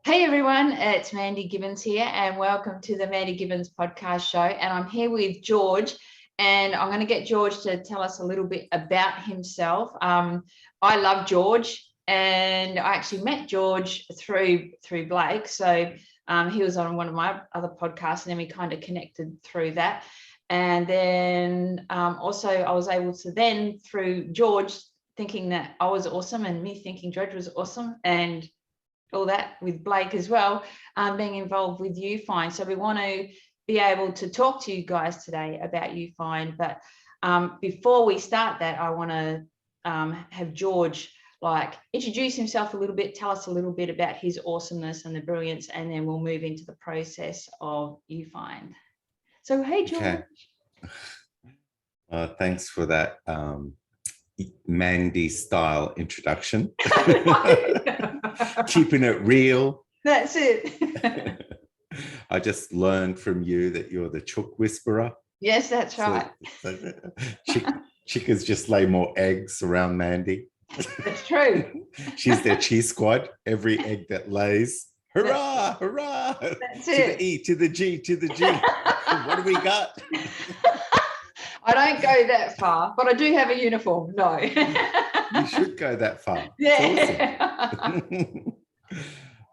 Hey everyone, it's Mandy Gibbons here, and welcome to the Mandy Gibbons podcast show. And I'm here with George, and I'm going to get George to tell us a little bit about himself. I love George, and I actually met George through Blake. So he was on one of my other podcasts, and then we kind of connected through that. And then also I was able to then, through George, thinking that I was awesome, and me thinking George was awesome, and all that with Blake as well, being involved with UFIND. So we want to be able to talk to you guys today about UFIND. But before we start that, I want to have George introduce himself a little bit, tell us a little bit about his awesomeness and the brilliance, and then we'll move into the process of UFIND. So, hey, George. Okay. Thanks for that Mandy style introduction. Keeping it real. That's it. I just learned from you that you're the chook whisperer. Yes, that's right. Chickens just lay more eggs around Mandy. That's true. She's their cheese squad. Every egg that lays, hurrah, hurrah. That's to it. The E, to the G, to the G. What do we got? I don't go that far, but I do have a uniform. No. You should go that far. Yeah. Awesome.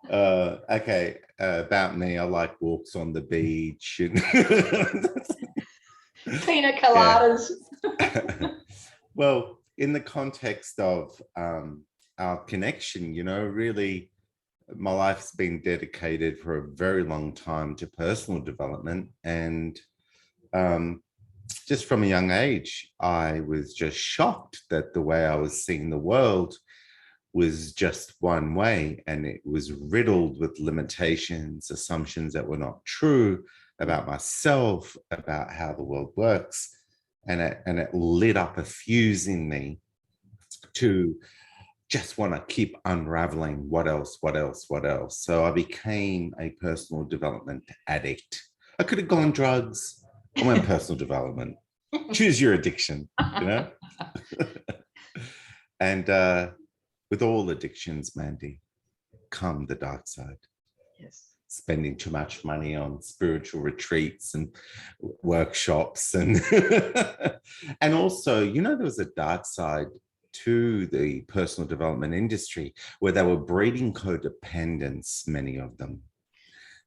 Okay. About me, I like walks on the beach. And Pina coladas. Yeah. Well, in the context of our connection, really, my life's been dedicated for a very long time to personal development. And just from a young age, I was just shocked that the way I was seeing the world was just one way, and it was riddled with limitations, assumptions that were not true about myself, about how the world works. And it lit up a fuse in me to just want to keep unraveling what else. So I became a personal development addict. I could have gone drugs. I went personal development. Choose your addiction, And with all addictions, Mandy, come the dark side. Yes. Spending too much money on spiritual retreats and workshops, and and also, there was a dark side to the personal development industry where they were breeding codependence, many of them.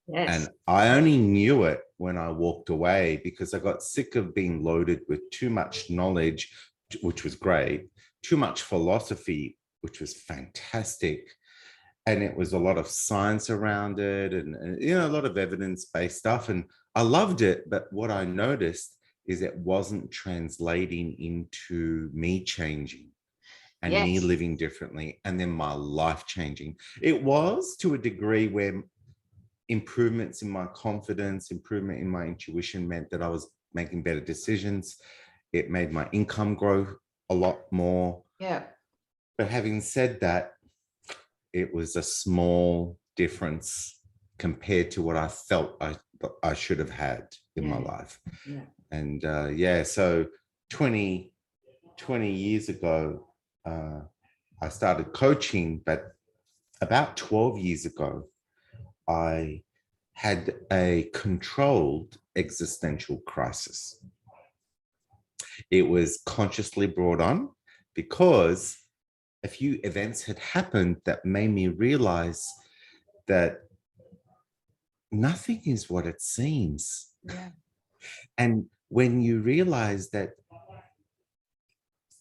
Yes. And I only knew it when I walked away, because I got sick of being loaded with too much knowledge, which was great, too much philosophy, which was fantastic. And it was a lot of science around it, and a lot of evidence-based stuff. And I loved it. But what I noticed is it wasn't translating into me changing and me living differently, and then my life changing. It was to a degree where improvements in my confidence, improvement in my intuition meant that I was making better decisions. It made my income grow a lot more. Yeah. But having said that, it was a small difference compared to what I felt I should have had in my life. Yeah. And so 20 years ago, I started coaching, but about 12 years ago, I had a controlled existential crisis. It was consciously brought on because a few events had happened that made me realize that nothing is what it seems. Yeah. And when you realize that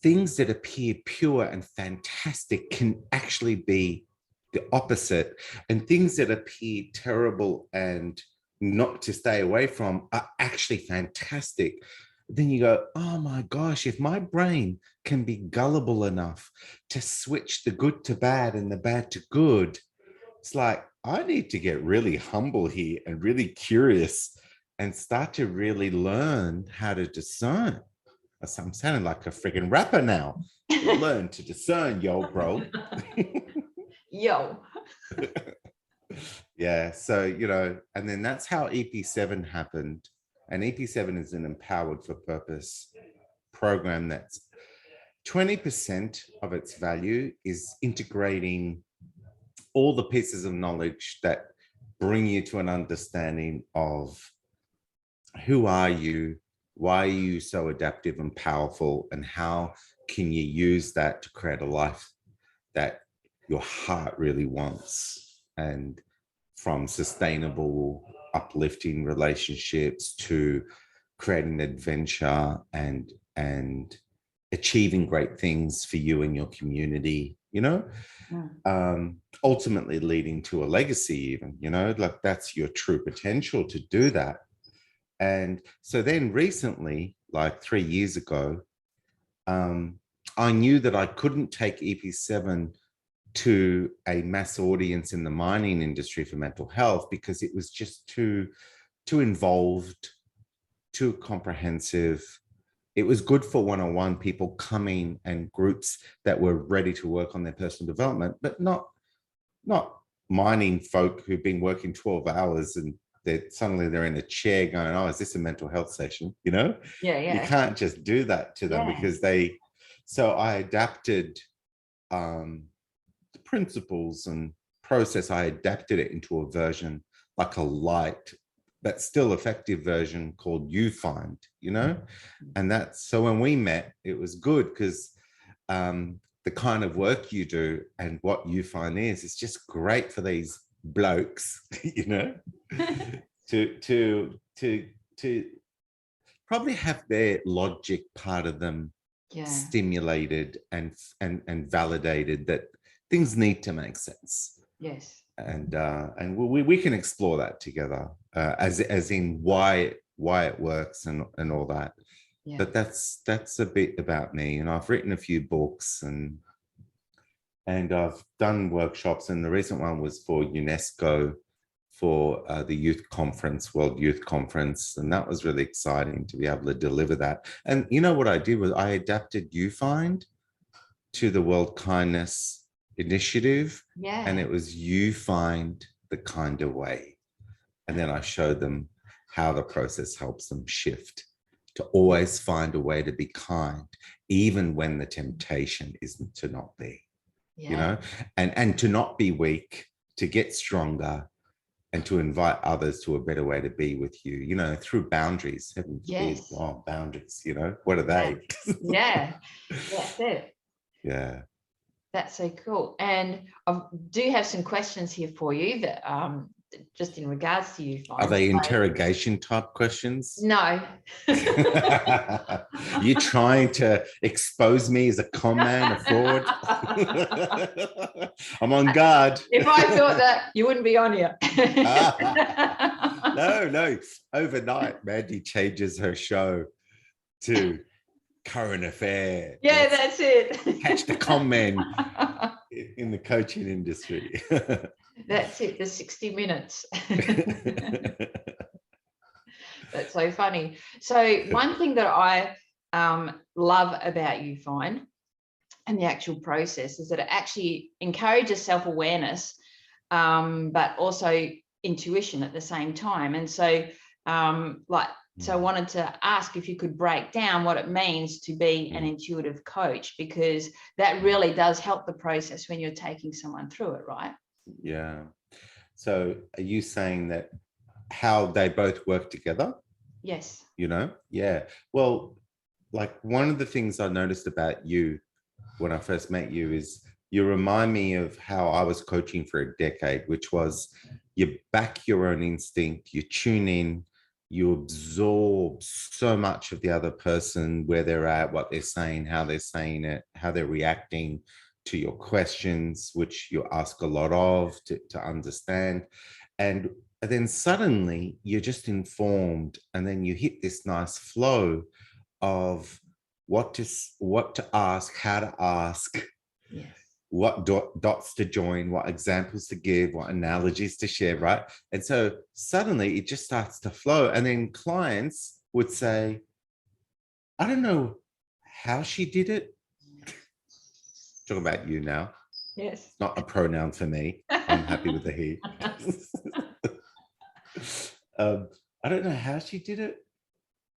things that appear pure and fantastic can actually be the opposite, and things that appear terrible and not to stay away from are actually fantastic, then you go, oh my gosh, if my brain can be gullible enough to switch the good to bad and the bad to good, it's like, I need to get really humble here and really curious and start to really learn how to discern. I'm sounding like a freaking rapper now. Learn to discern, yo, bro. Yo. Yeah, so, and then that's how EP7 happened. And EP7 is an Empowered for Purpose program that's 20% of its value is integrating all the pieces of knowledge that bring you to an understanding of who are you, why are you so adaptive and powerful, and how can you use that to create a life that your heart really wants, and from sustainable, uplifting relationships to creating adventure and achieving great things for you and your community, you know, ultimately leading to a legacy even, you know, like that's your true potential to do that. And so then recently, like 3 years ago, I knew that I couldn't take EP7 to a mass audience in the mining industry for mental health because it was just too involved, too comprehensive. It was good for one-on-one people coming and groups that were ready to work on their personal development, but not mining folk who've been working 12 hours and suddenly they're in a chair going, oh, is this a mental health session? You know, you can't just do that to them because so I adapted the principles and process. I adapted it into a version, like a light but still effective version called UFIND, you know? And that's, so when we met, it was good because the kind of work you do and what UFIND is just great for these blokes, you know, to probably have their logic part of them stimulated and validated that things need to make sense. Yes. And we can explore that together, as in why it works and all that. Yeah. But that's a bit about me, and I've written a few books and I've done workshops, and the recent one was for UNESCO for the youth conference, World Youth Conference, and that was really exciting to be able to deliver that. And you know what I did was I adapted UFIND to the World Kindness Initiative, and it was you find the kinder way, and then I showed them how the process helps them shift to always find a way to be kind, even when the temptation isn't to not be, you know, and to not be weak, to get stronger, and to invite others to a better way to be with you, you know, through boundaries. Wow, boundaries, you know, what are they? That's it. Yeah. That's so cool. And I do have some questions here for you that just in regards to you. Are they interrogation type questions? No. You're trying to expose me as a con man, a fraud? I'm on guard. If I thought that, you wouldn't be on here. No. Overnight, Mandy changes her show to current affair. Yeah, that's it. Catch the con man in the coaching industry. That's it, the 60 minutes. That's so funny. So one thing that I love about UFIND and the actual process is that it actually encourages self-awareness, but also intuition at the same time. And so so I wanted to ask if you could break down what it means to be an intuitive coach, because that really does help the process when you're taking someone through it, right? Yeah. So are you saying that how they both work together? Yes. You know? Yeah. Well, like one of the things I noticed about you when I first met you is you remind me of how I was coaching for a decade, which was you back your own instinct, you tune in, you absorb so much of the other person, where they're at, what they're saying, how they're saying it, how they're reacting to your questions, which you ask a lot of to understand. And then suddenly you're just informed, and then you hit this nice flow of what to ask, how to ask, what dots to join, what examples to give, what analogies to share, right? And so suddenly it just starts to flow. And then clients would say, I don't know how she did it. Talking about you now. Yes. It's not a pronoun for me. I'm happy with the he. I don't know how she did it,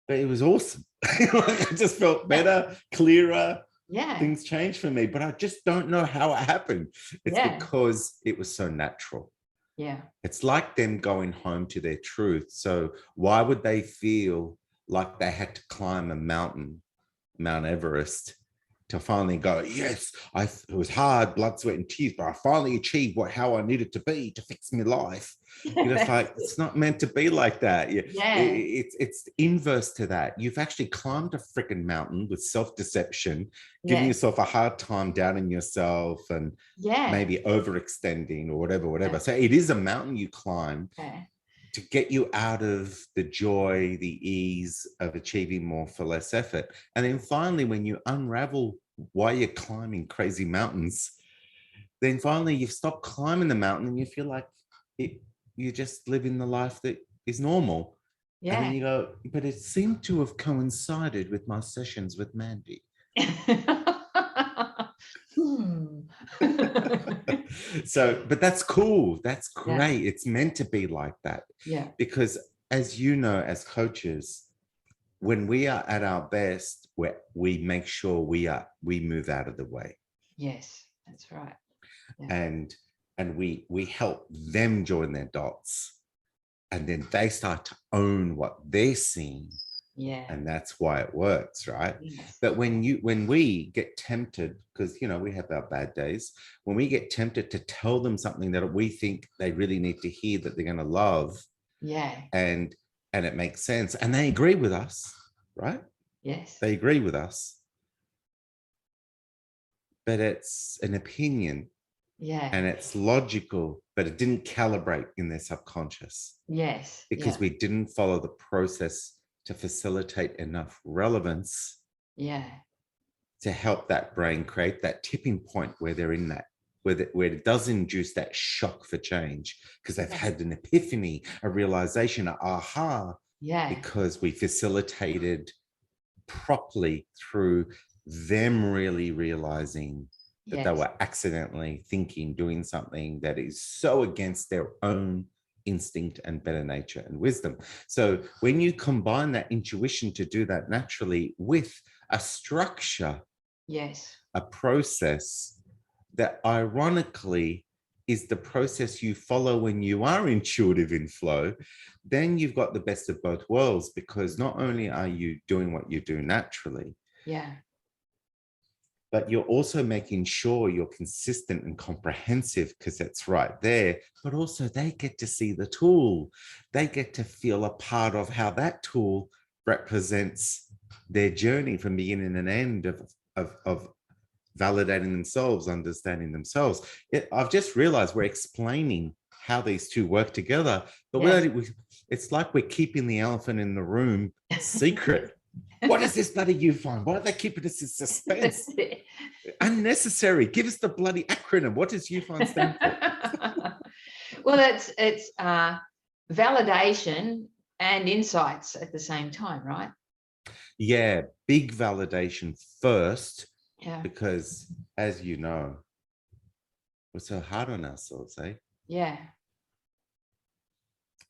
but it was awesome. I just felt better, clearer, Yeah. Things change for me, but I just don't know how it happened. It's Yeah. because it was so natural. Yeah. It's like them going home to their truth. So why would they feel like they had to climb a mountain, Mount Everest, to finally go, yes, it was hard, blood, sweat, and tears, but I finally achieved how I needed to be to fix my life. It's like, it's not meant to be like that. It's inverse to that. You've actually climbed a freaking mountain with self-deception, giving yourself a hard time, doubting yourself, and maybe overextending or whatever. So it is a mountain you climb to get you out of the joy, the ease of achieving more for less effort. And then finally, when you unravel why you're climbing crazy mountains, then finally you stop climbing the mountain and you feel like you're just living the life that is normal. And then you go, but it seemed to have coincided with my sessions with Mandy. So, but that's cool. That's great. It's meant to be like that. Yeah. Because as you know, as coaches, when we are at our best, we make sure we move out of the way. Yes, that's right. Yeah. And we help them join their dots. And then they start to own what they're seeing. Yeah. And that's why it works, right? Yes. But when we get tempted, because we have our bad days, when we get tempted to tell them something that we think they really need to hear, that they're going to love, and it makes sense, and they agree with us, right? Yes. They agree with us, but it's an opinion. Yeah. And it's logical, but it didn't calibrate in their subconscious. Yes. Because we didn't follow the process to facilitate enough relevance. Yeah. To help that brain create that tipping point where they're in that, where it does induce that shock for change, because they've had an epiphany, a realization, an aha. Yeah. Because we facilitated properly through them really realizing that they were accidentally doing something that is so against their own instinct and better nature and wisdom. So when you combine that intuition to do that naturally with a structure, a process that ironically is the process you follow when you are intuitive in flow, then you've got the best of both worlds, because not only are you doing what you do naturally, but you're also making sure you're consistent and comprehensive, because it's right there. But also they get to see the tool. They get to feel a part of how that tool represents their journey from beginning and end of validating themselves, understanding themselves. I've just realized we're explaining how these two work together, but it's like we're keeping the elephant in the room secret. What is this bloody UFIND? Why are they keeping us in suspense? Unnecessary. Give us the bloody acronym. What does UFIND stand for? Well, it's validation and insights at the same time, right? Yeah, big validation first, because as you know, we're so hard on ourselves, eh? Yeah.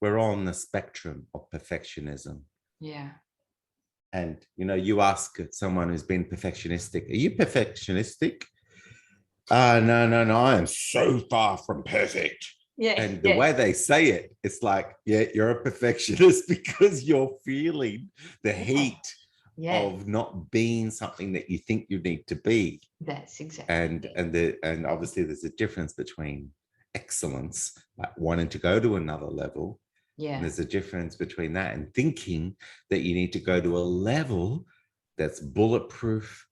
We're on the spectrum of perfectionism. Yeah. And, you ask someone who's been perfectionistic, are you perfectionistic? No, I am so far from perfect. Yeah. And the way they say it, it's like, you're a perfectionist because you're feeling the heat of not being something that you think you need to be. That's exactly. And obviously there's a difference between excellence, like wanting to go to another level. Yeah. And there's a difference between that and thinking that you need to go to a level that's bulletproof.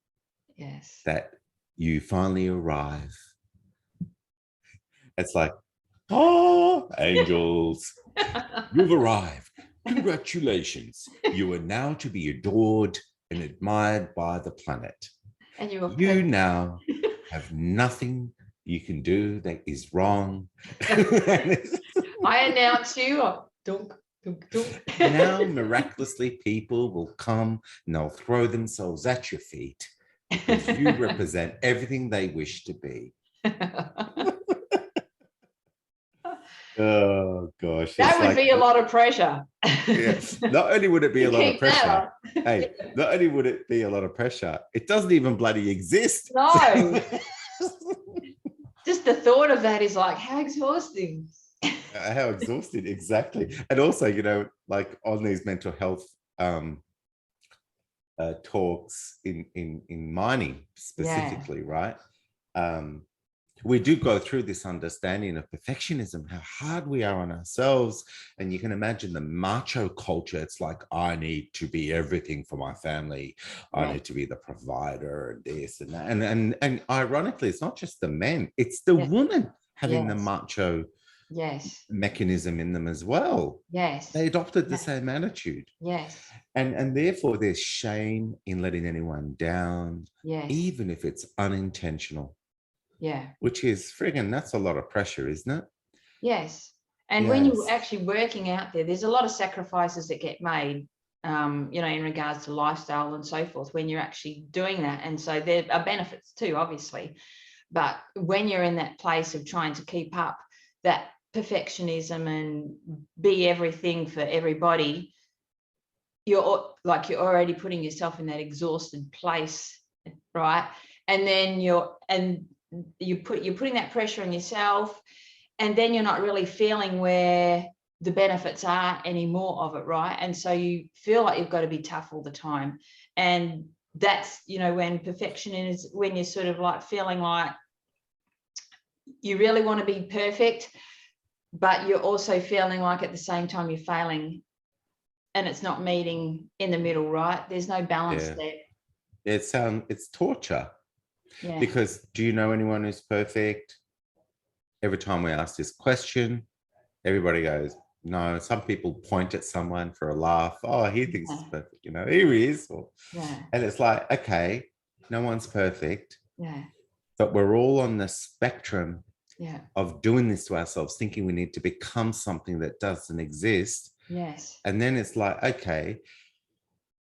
Yes. That you finally arrive. It's like, angels, you've arrived. Congratulations. You are now to be adored and admired by the planet. And you now have nothing you can do that is wrong. I announce you. Dunk, dunk, dunk. Now, miraculously, people will come and they'll throw themselves at your feet because you represent everything they wish to be. Oh gosh, That would be a lot of pressure. Yeah. Not only would it be a lot of pressure, hey, not only would it be a lot of pressure, it doesn't even bloody exist. No. Just the thought of that is like, how exhausting. How exhausting, exactly. And also, you know, like on these mental health talks in mining specifically, right? We do go through this understanding of perfectionism, how hard we are on ourselves. And you can imagine the macho culture. It's like, I need to be everything for my family. I need to be the provider and this and that. And ironically, it's not just the men, it's the women having the macho mechanism in them as well. They adopted the same attitude. And therefore there's shame in letting anyone down, even if it's unintentional. Which is friggin', that's a lot of pressure, isn't it? Yes. And when you're actually working out there, there's a lot of sacrifices that get made, you know, in regards to lifestyle and so forth, when you're actually doing that. And so there are benefits too, obviously. But when you're in that place of trying to keep up that perfectionism and be everything for everybody, you're already putting yourself in that exhausted place, right? And then you're putting that pressure on yourself, and then you're not really feeling where the benefits are anymore of it, right? And so you feel like you've got to be tough all the time. And that's, you know, when perfection is, when you're sort of like feeling like you really want to be perfect, but you're also feeling like at the same time you're failing and it's not meeting in the middle, right? There's no balance there. It's torture. Because do you know anyone who's perfect? Every time we ask this question, everybody goes, no. Some people point at someone for a laugh. Oh, he thinks it's perfect. You know, here he is. And it's like, okay, no one's perfect. But we're all on the spectrum of doing this to ourselves, thinking we need to become something that doesn't exist. And then it's like, okay,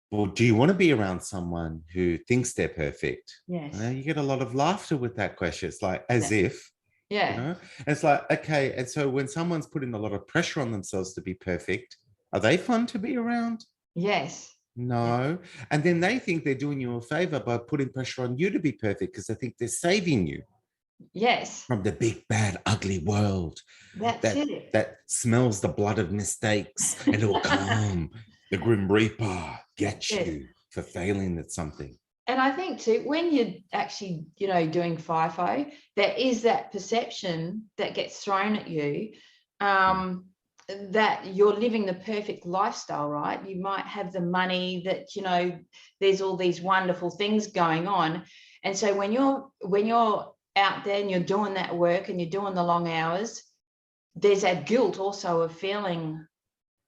well, do you want to be around someone who thinks they're perfect? You know, you get a lot of laughter with that question. It's like, as if, you know, and it's like, okay. And so when someone's putting a lot of pressure on themselves to be perfect, are they fun to be around? No. And then they think they're doing you a favor by putting pressure on you to be perfect because they think they're saving you. From the big, bad, ugly world. That smells the blood of mistakes and it will come. The Grim Reaper gets you for failing at something. And I think too, when you're actually, you know, doing FIFO, there is that perception that gets thrown at you that you're living the perfect lifestyle, right? You might have the money, that, you know, there's all these wonderful things going on. And so when you're out there and you're doing that work and you're doing the long hours, there's that guilt also of feeling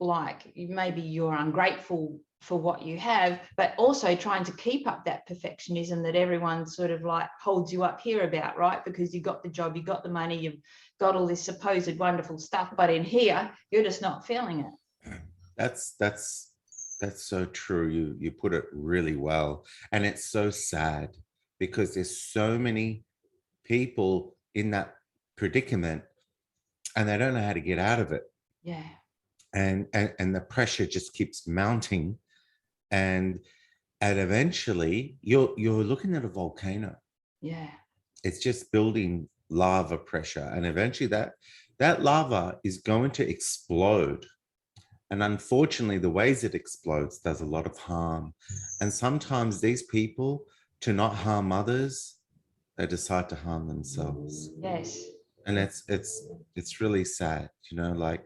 like maybe you're ungrateful for what you have, but also trying to keep up that perfectionism that everyone sort of like holds you up here about, right? Because you got the job, you got the money, you've got all this supposed wonderful stuff, but in here you're just not feeling it. That's so true. You put it really well. And it's so sad because there's so many people in that predicament and they don't know how to get out of it. And the pressure just keeps mounting, and eventually you're looking at a volcano. It's just building lava pressure, and eventually that lava is going to explode. And unfortunately, the ways it explodes does a lot of harm. And sometimes these people, to not harm others, they decide to harm themselves. And it's really sad, you know, like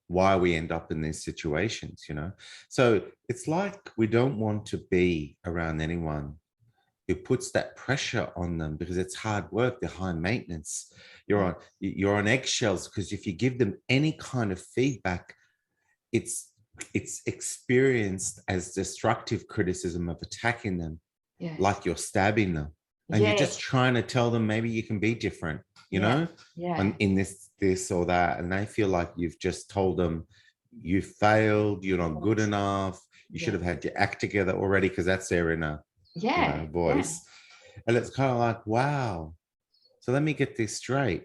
why we end up in these situations, you know. So it's like we don't want to be around anyone who puts that pressure on them, because it's hard work, they're high maintenance. You're on eggshells, because if you give them any kind of feedback, it's experienced as destructive criticism of attacking them, like you're stabbing them. And you're just trying to tell them maybe you can be different, you know, in this or that. And they feel like you've just told them you failed, you're not good enough, you should have had your act together already, because that's their inner voice. And it's kind of like, wow. So let me get this straight.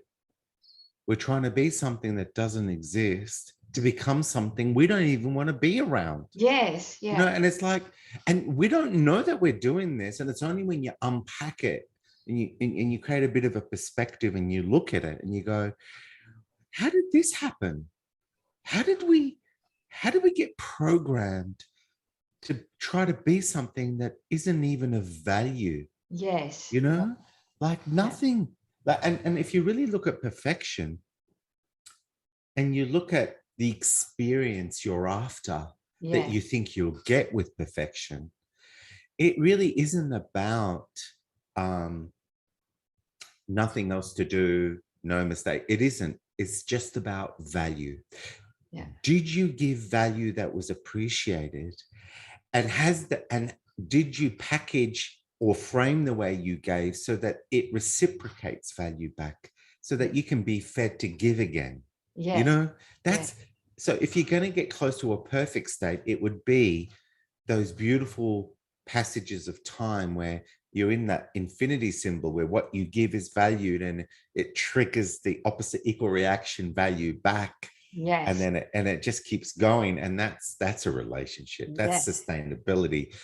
we're trying to be something that doesn't exist to become something we don't even want to be around. Yes. Yeah. You know, and it's like, and we don't know that we're doing this. And it's only when you unpack it and you create a bit of a perspective and you look at it and you go, how did this happen? How did we get programmed to try to be something that isn't even of value? Yes. You know, like nothing. And if you really look at perfection and you look at the experience you're after that you think you'll get with perfection, it really isn't about nothing else to do, no mistake. It isn't. It's just about value. Yeah. Did you give value that was appreciated? And did you package or frame the way you gave so that it reciprocates value back, so that you can be fed to give again? Yes. You know, so if you're going to get close to a perfect state, it would be those beautiful passages of time where you're in that infinity symbol where what you give is valued and it triggers the opposite equal reaction value back. Yes. And then it just keeps going. And that's a relationship. That's sustainability.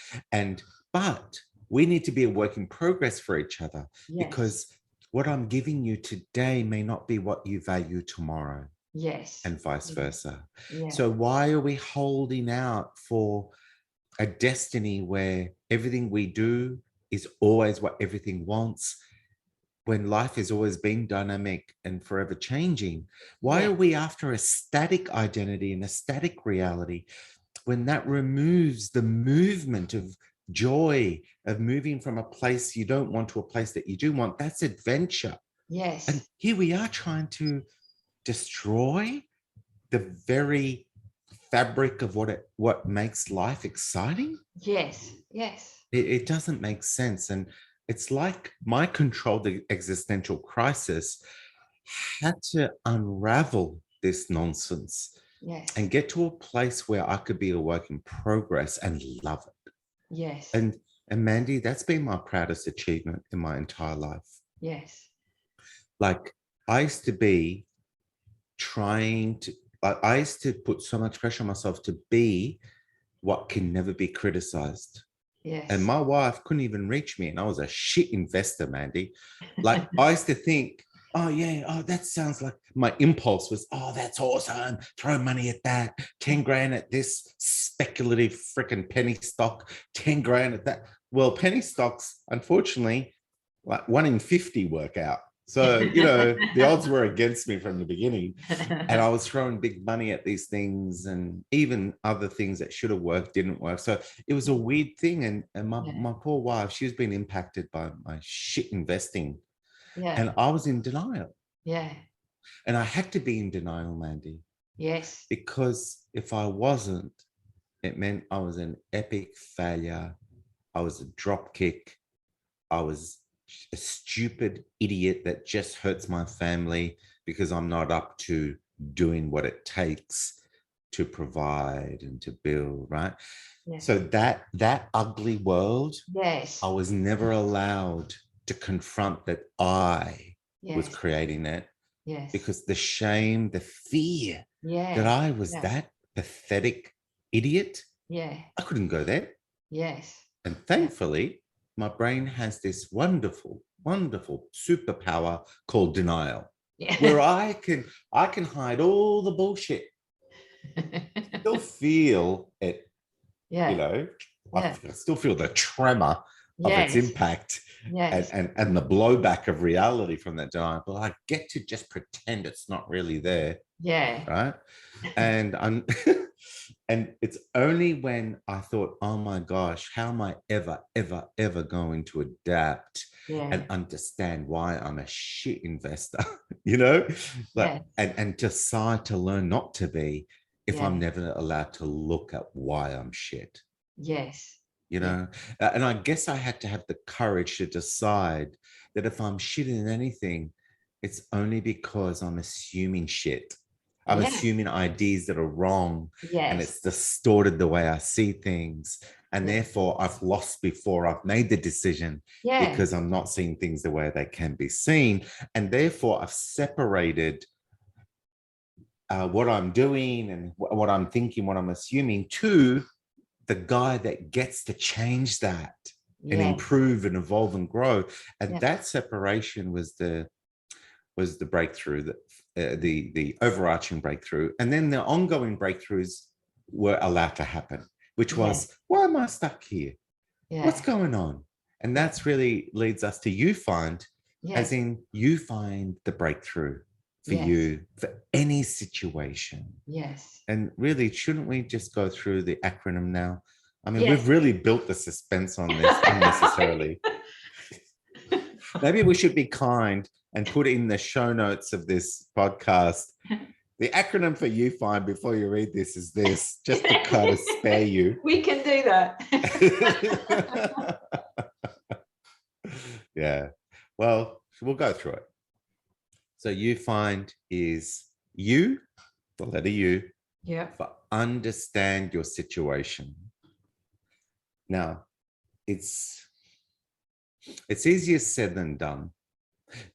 But we need to be a work in progress for each other, because what I'm giving you today may not be what you value tomorrow. Yes. And vice versa. Yeah. So why are we holding out for a destiny where everything we do is always what everything wants, when life has always been dynamic and forever changing? Why are we after a static identity and a static reality when that removes the movement of joy, of moving from a place you don't want to a place that you do want? That's adventure. Yes. And here we are trying to destroy the very fabric of what makes life exciting. Yes. Yes. It doesn't make sense. And it's like my controlled existential crisis had to unravel this nonsense and get to a place where I could be a work in progress and love it. Yes. And Mandy, that's been my proudest achievement in my entire life. Yes. Like, I used to be I used to put so much pressure on myself to be what can never be criticized. Yes. And my wife couldn't even reach me. And I was a shit investor, Mandy. Like, I used to think, oh yeah, oh, that sounds like, my impulse was, oh, that's awesome. Throw money at that. 10 grand at this speculative freaking penny stock, 10 grand at that. Well, penny stocks, unfortunately, like 1 in 50 work out. So, you know, the odds were against me from the beginning. And I was throwing big money at these things, and even other things that should have worked didn't work. So it was a weird thing. And my poor wife, she was being impacted by my shit investing. Yeah. And I was in denial. Yeah. And I had to be in denial, Mandy. Yes. Because if I wasn't, it meant I was an epic failure. I was a dropkick. I was a stupid idiot that just hurts my family because I'm not up to doing what it takes to provide and to build, right? Yes. So that ugly world, I was never allowed to confront that I was creating it. Yes. Because the shame, the fear that I was that pathetic idiot. Yeah. I couldn't go there. Yes. And thankfully, my brain has this wonderful, wonderful superpower called denial, where I can hide all the bullshit, still feel it, you know, I still feel the tremor of its impact and the blowback of reality from that denial, but I get to just pretend it's not really there. Yeah. Right. And and it's only when I thought, oh my gosh, how am I ever going to adapt and understand why I'm a shit investor, you know, like, and decide to learn not to be if I'm never allowed to look at why I'm shit. Yes. You know, and I guess I had to have the courage to decide that if I'm shit in anything, it's only because I'm assuming shit. I'm assuming ideas that are wrong, and it's distorted the way I see things. And therefore I've lost before I've made the decision because I'm not seeing things the way they can be seen. And therefore I've separated what I'm doing and what I'm thinking, what I'm assuming, to the guy that gets to change that and improve and evolve and grow. And that separation was the breakthrough, the overarching breakthrough. And then the ongoing breakthroughs were allowed to happen, which was, why am I stuck here? What's going on? And that's really leads us to UFIND, as in you find the breakthrough for you, for any situation. Yes. And really, shouldn't we just go through the acronym now? I mean, we've really built the suspense on this unnecessarily. Maybe we should be kind and put in the show notes of this podcast. The acronym for UFIND before you read this is this, just to kind of spare you. We can do that. Yeah. Well, we'll go through it. So UFIND is U, the letter U, for understand your situation. Now, it's easier said than done,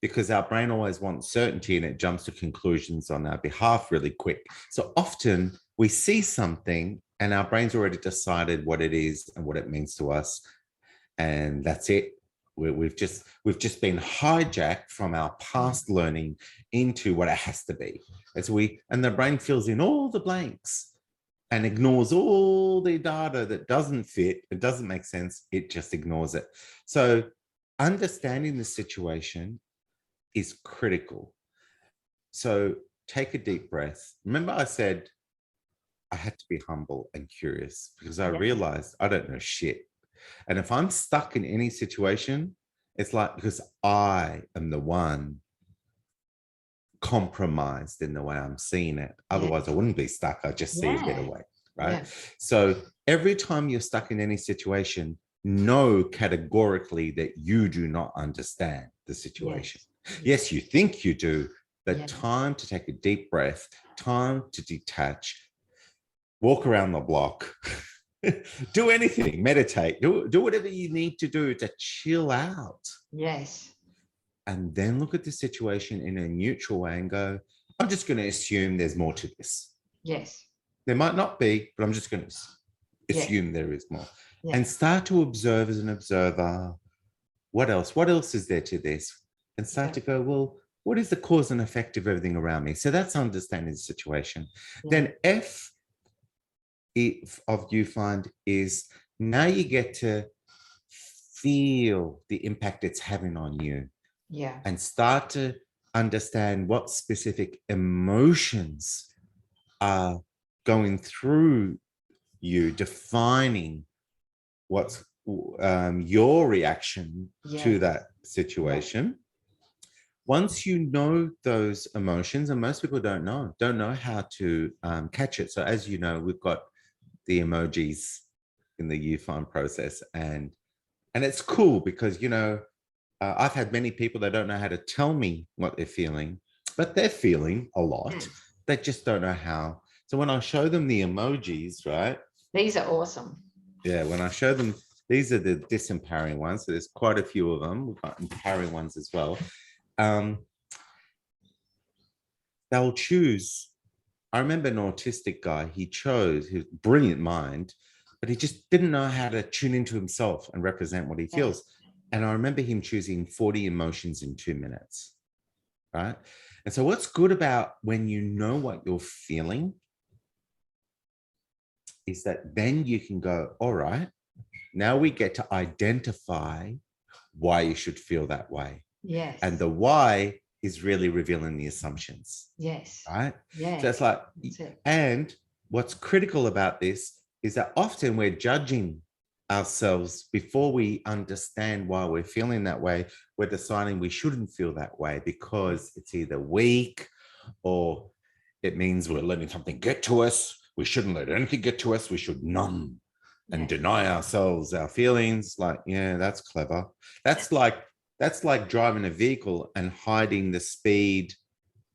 because our brain always wants certainty and it jumps to conclusions on our behalf really quick. So often we see something and our brain's already decided what it is and what it means to us, and that's it. We've just been hijacked from our past learning into what it has to be. And the brain fills in all the blanks and ignores all the data that doesn't fit, it doesn't make sense, it just ignores it. So understanding the situation is critical. So take a deep breath. Remember I said I had to be humble and curious, because I realized I don't know shit. And if I'm stuck in any situation, it's like because I am the one compromised in the way I'm seeing it. Otherwise, I wouldn't be stuck. I just see a better way, right? So every time you're stuck in any situation, know categorically that you do not understand the situation. Yes, you think you do, but time to take a deep breath, time to detach, walk around the block, do anything, meditate, do whatever you need to do to chill out. Yes. And then look at the situation in a neutral way and go, I'm just going to assume there's more to this. Yes. There might not be, but I'm just going to assume there is more. And start to observe as an observer. What else? What else is there to this? And start to go, well, what is the cause and effect of everything around me? So that's understanding the situation. Then F of UFIND is now you get to feel the impact it's having on you. And start to understand what specific emotions are going through you, defining what's your reaction to that situation. Once you know those emotions, and most people don't know how to catch it. So as you know, we've got the emojis in the UFIND process, and it's cool because, you know, I've had many people that don't know how to tell me what they're feeling, but they're feeling a lot. They just don't know how. So when I show them the emojis, right? These are awesome. Yeah, when I show them, these are the disempowering ones. So there's quite a few of them. We've got empowering ones as well. They'll choose. I remember an autistic guy, he chose his brilliant mind, but he just didn't know how to tune into himself and represent what he feels. And I remember him choosing 40 emotions in 2 minutes, right? And so what's good about when you know what you're feeling is that then you can go, all right, now we get to identify why you should feel that way. Yes. And the why is really revealing the assumptions. Yes. Right? Yes. So it's like, and what's critical about this is that often we're judging ourselves before we understand why we're feeling that way. We're deciding we shouldn't feel that way because it's either weak or it means we're letting something get to us. We shouldn't let anything get to us. We should numb and deny ourselves our feelings. Like, yeah, that's clever. That's like driving a vehicle and hiding the speed,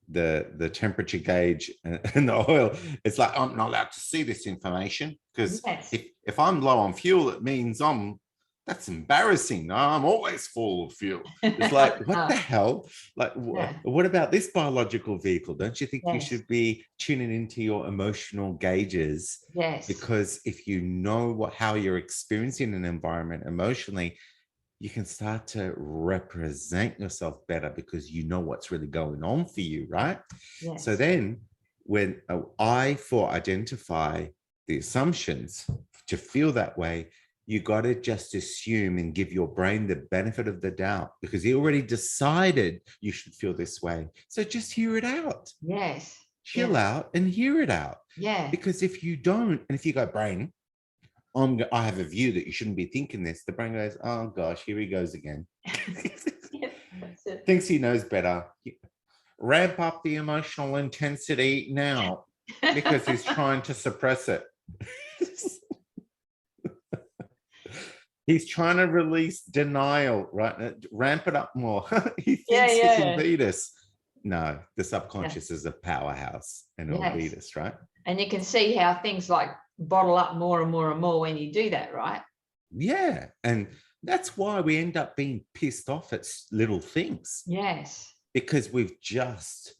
the temperature gauge and the oil. It's like, I'm not allowed to see this information because if I'm low on fuel, it means I'm that's embarrassing. No, I'm always full of fuel. It's like, what the hell? Like, what about this biological vehicle? Don't you think you should be tuning into your emotional gauges? Yes. Because if you know how you're experiencing an environment emotionally, you can start to represent yourself better because you know what's really going on for you, right? Yes. So then when identify the assumptions to feel that way, you got to just assume and give your brain the benefit of the doubt because he already decided you should feel this way. So just hear it out. Yes. Chill out and hear it out. Yeah. Because if you don't, and if you go, brain, I have a view that you shouldn't be thinking this, the brain goes, oh gosh, here he goes again. Thinks he knows better. Ramp up the emotional intensity now because he's trying to suppress it. He's trying to release denial, right? Ramp it up more. He thinks he can beat us. No, the subconscious is a powerhouse and it'll beat us, right? And you can see how things like bottle up more and more and more when you do that, right? Yeah. And that's why we end up being pissed off at little things. Yes. Because we've just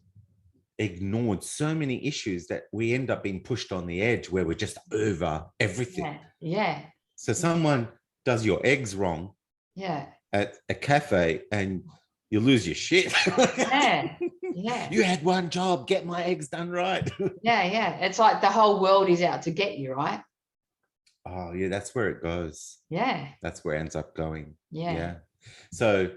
ignored so many issues that we end up being pushed on the edge where we're just over everything. Yeah. So someone does your eggs wrong at a cafe and you lose your shit. You had one job, get my eggs done right. It's like the whole world is out to get you, right? Oh yeah, that's where it goes. That's where it ends up going. So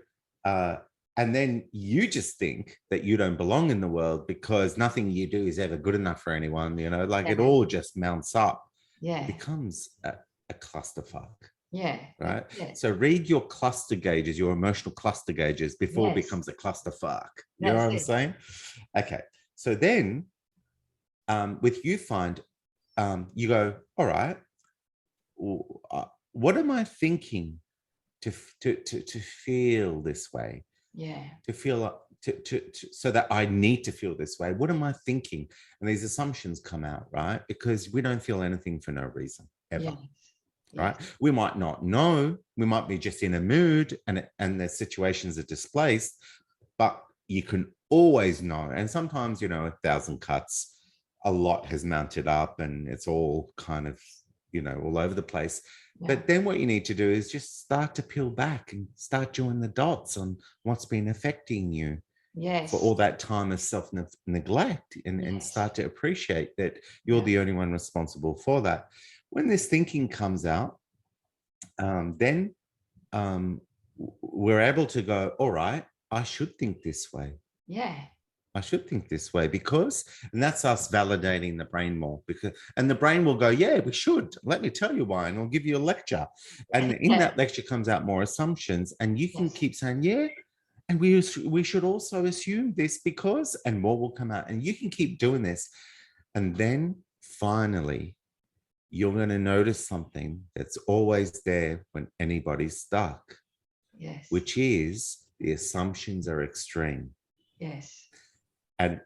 and then you just think that you don't belong in the world because nothing you do is ever good enough for anyone, you know, like it all just mounts up. It becomes a clusterfuck. Right. So read your cluster gauges, your emotional cluster gauges before it becomes a clusterfuck. You know what I'm saying? Okay. So then with UFIND, you go, all right, what am I thinking to feel this way? To feel so that I need to feel this way. What am I thinking? And these assumptions come out, right? Because we don't feel anything for no reason ever. Right? We might not know, we might be just in a mood and the situations are displaced, but you can always know. And sometimes, you know, 1,000 cuts, a lot has mounted up and it's all kind of, you know, all over the place. But then what you need to do is just start to peel back and start joining the dots on what's been affecting you for all that time of self-neglect and start to appreciate that you're the only one responsible for that. When this thinking comes out, then we're able to go, all right, I should think this way. I should think this way because, and that's us validating the brain more and the brain will go, yeah, we should. Let me tell you why. And I'll give you a lecture. And in that lecture comes out more assumptions and you can keep saying, yeah, and we should also assume this because, and more will come out and you can keep doing this. And then finally, you're going to notice something that's always there when anybody's stuck, which is the assumptions are extreme.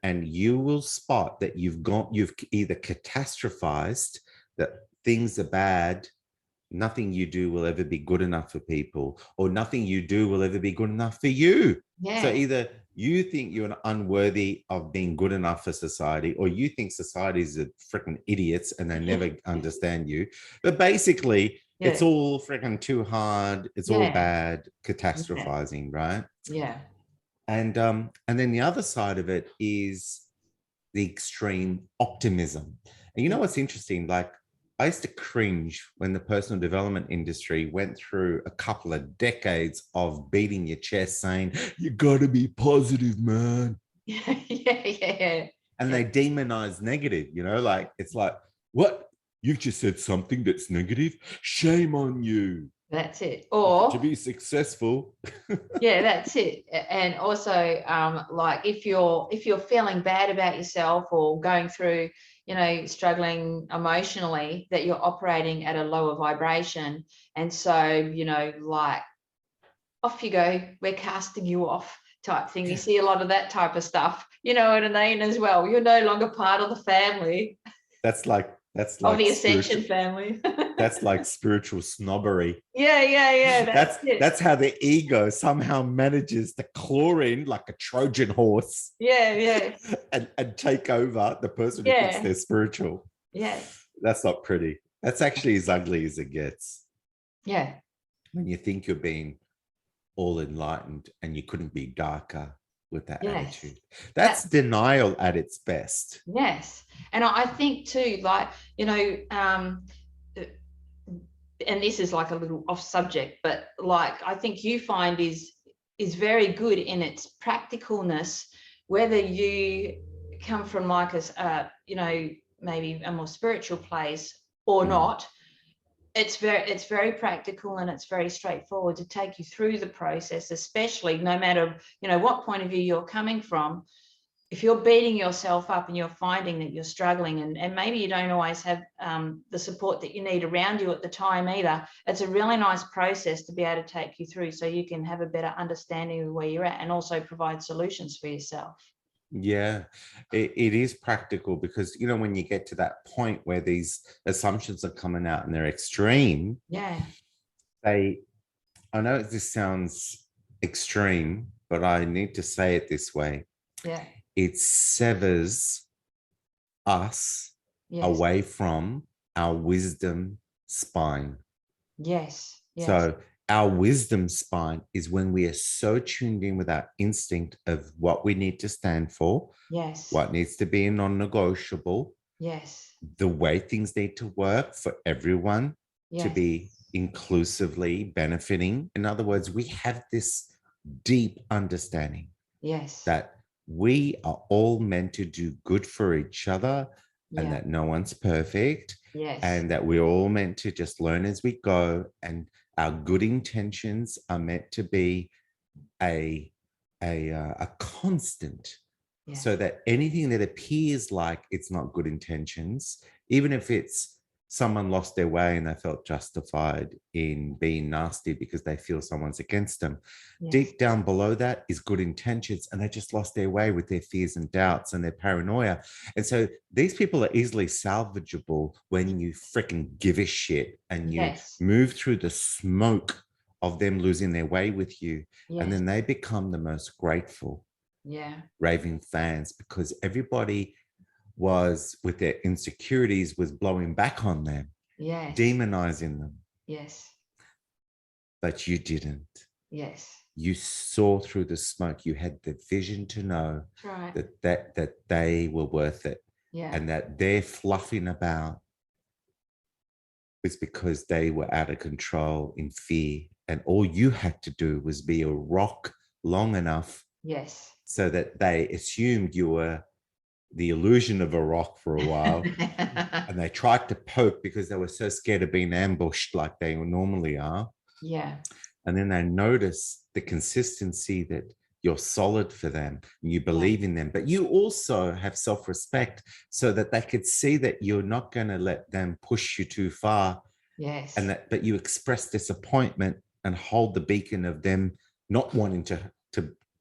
And you will spot that you've either catastrophized that things are bad, nothing you do will ever be good enough for people, or nothing you do will ever be good enough for you. So either you think you're unworthy of being good enough for society, or you think society's are freaking idiots and they never understand you. But basically, it's all freaking too hard. It's all bad, catastrophizing, right? And then the other side of it is the extreme optimism. And you know what's interesting? Like I used to cringe when the personal development industry went through a couple of decades of beating your chest saying, you got to be positive, man. And they demonize negative, you know, like it's like, what? You just said something that's negative? Shame on you. That's it. Or to be successful. That's it. And also like if you're feeling bad about yourself or going through, you know, struggling emotionally, that you're operating at a lower vibration. And so, you know, like off you go, we're casting you off type thing. You see a lot of that type of stuff, you know what I mean, as well. You're no longer part of the family. That's like That's Of like the Ascension spiritual, family. that's like spiritual snobbery. Yeah. That's it. That's how the ego somehow manages to claw in like a Trojan horse Yeah. and take over the person who thinks Yeah. they're spiritual. Yeah. That's not pretty. That's actually as ugly as it gets. Yeah. When you think you're being all enlightened and you couldn't be darker with that Yes. attitude. That's denial at its best. Yes. And I think too, like, and this is like a little off subject, but like I think UFIND is very good in its practicalness, whether you come from like maybe a more spiritual place or not. It's very practical, and it's very straightforward to take you through the process, especially no matter what point of view you're coming from. If you're beating yourself up and you're finding that you're struggling, and maybe you don't always have the support that you need around you at the time either, it's a really nice process to be able to take you through so you can have a better understanding of where you're at and also provide solutions for yourself. Yeah, it is practical because, when you get to that point where these assumptions are coming out and they're extreme, I know this sounds extreme, but I need to say it this way. Yeah. It severs us away from our wisdom spine. Yes. So our wisdom spine is when we are so tuned in with our instinct of what we need to stand for, what needs to be a non-negotiable, the way things need to work for everyone to be inclusively benefiting. In other words, we have this deep understanding that we are all meant to do good for each other, and that no one's perfect, and that we're all meant to just learn as we go, and our good intentions are meant to be a constant, so that anything that appears like it's not good intentions, even if it's someone lost their way and they felt justified in being nasty because they feel someone's against them, deep down below that is good intentions, and they just lost their way with their fears and doubts and their paranoia. And so these people are easily salvageable when you freaking give a shit and you move through the smoke of them losing their way with you, and then they become the most grateful raving fans, because everybody was, with their insecurities, was blowing back on them, demonizing them. But you didn't. You saw through the smoke. You had the vision to know that they were worth it, and that their fluffing about was because they were out of control in fear, and all you had to do was be a rock long enough so that they assumed you were the illusion of a rock for a while. And they tried to poke because they were so scared of being ambushed like they normally are. And then they notice the consistency, that you're solid for them and you believe in them, but you also have self-respect, so that they could see that you're not going to let them push you too far. And that, but you express disappointment and hold the beacon of them not wanting to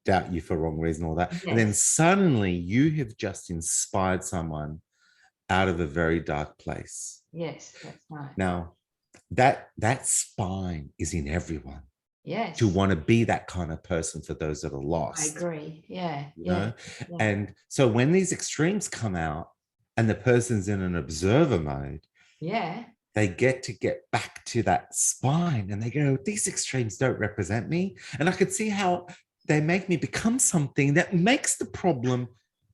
doubt you for wrong reason, all that. And then suddenly you have just inspired someone out of a very dark place. That's right. Now, that spine is in everyone. To want to be that kind of person for those that are lost. I agree. And so when these extremes come out and the person's in an observer mode, they get back to that spine, and they go, these extremes don't represent me. And I could see how they make me become something that makes the problem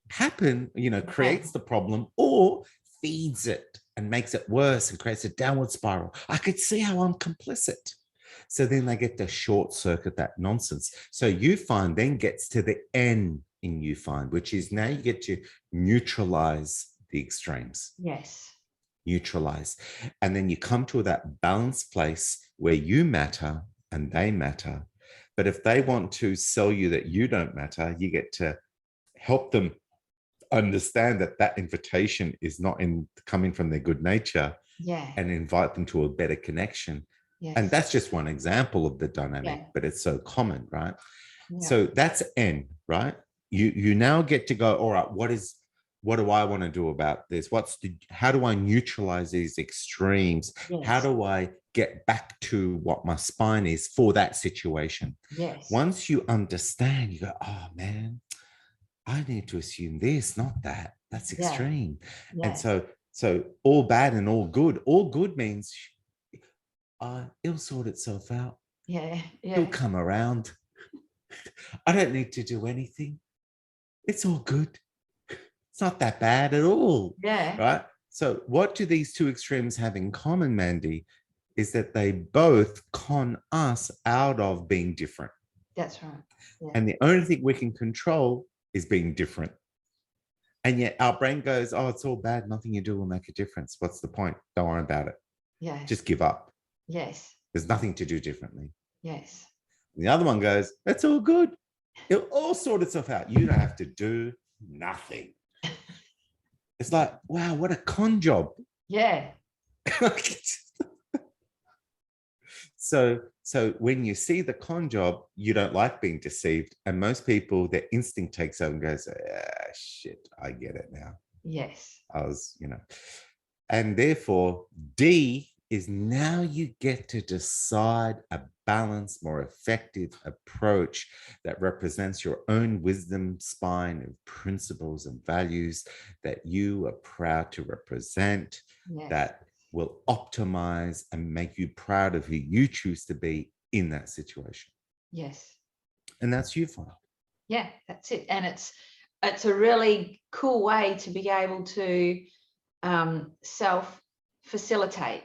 happen, creates the problem, or feeds it and makes it worse and creates a downward spiral. I could see how I'm complicit. So then they get to short circuit that nonsense. So UFIND then gets to the N in UFIND, which is now you get to neutralize the extremes. Neutralize. And then you come to that balanced place where you matter and they matter. But if they want to sell you that you don't matter, you get to help them understand that that invitation is not coming from their good nature, and invite them to a better connection. And that's just one example of the dynamic, but it's so common, right? So that's N, right? You now get to go, all right, what is what do I want to do about this? How do I neutralize these extremes? Yes. How do I get back to what my spine is for that situation? Yes. Once you understand, you go, oh man, I need to assume this, not that. That's extreme. Yeah. And so all bad and all good means it'll sort itself out. Yeah. It'll come around. I don't need to do anything. It's all good. It's not that bad at all. Yeah. Right? So what do these two extremes have in common, Mandy, is that they both con us out of being different. That's right. Yeah. And the only thing we can control is being different. And yet our brain goes, oh, it's all bad. Nothing you do will make a difference. What's the point? Don't worry about it. Yeah. Just give up. Yes. There's nothing to do differently. Yes. And the other one goes, it's all good. It'll all sort itself out. You don't have to do nothing. It's like, wow, what a con job. Yeah. So when you see the con job, you don't like being deceived. And most people, their instinct takes over and goes, shit, I get it now. Yes. And therefore D is now you get to decide a balanced, more effective approach that represents your own wisdom spine of principles and values that you are proud to represent, Yes. that will optimize and make you proud of who you choose to be in that situation. Yes. And that's UFIND. Yeah, that's it. And it's a really cool way to be able to self-facilitate.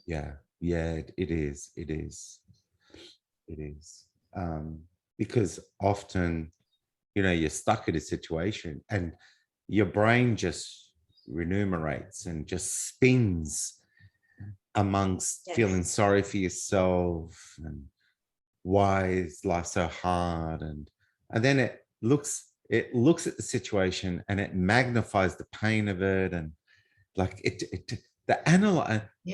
Yeah, it is. Because often, you're stuck in a situation and your brain just remunerates and just spins amongst feeling sorry for yourself and why is life so hard, and then it looks at the situation and it magnifies the pain of it, and like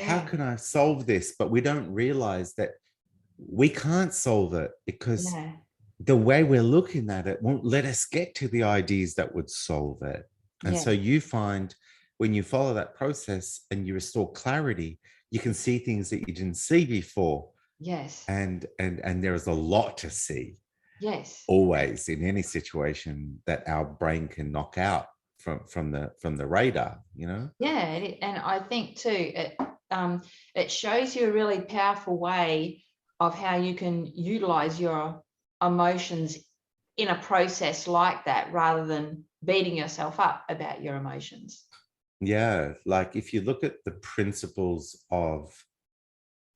how can I solve this? But we don't realize that we can't solve it because the way we're looking at it won't let us get to the ideas that would solve it. And so you find when you follow that process and you restore clarity, you can see things that you didn't see before. Yes. And there is a lot to see. Yes. Always in any situation that our brain can knock out from the radar, Yeah, and I think too, it shows you a really powerful way of how you can utilize your emotions in a process like that, rather than beating yourself up about your emotions. Yeah, like if you look at the principles of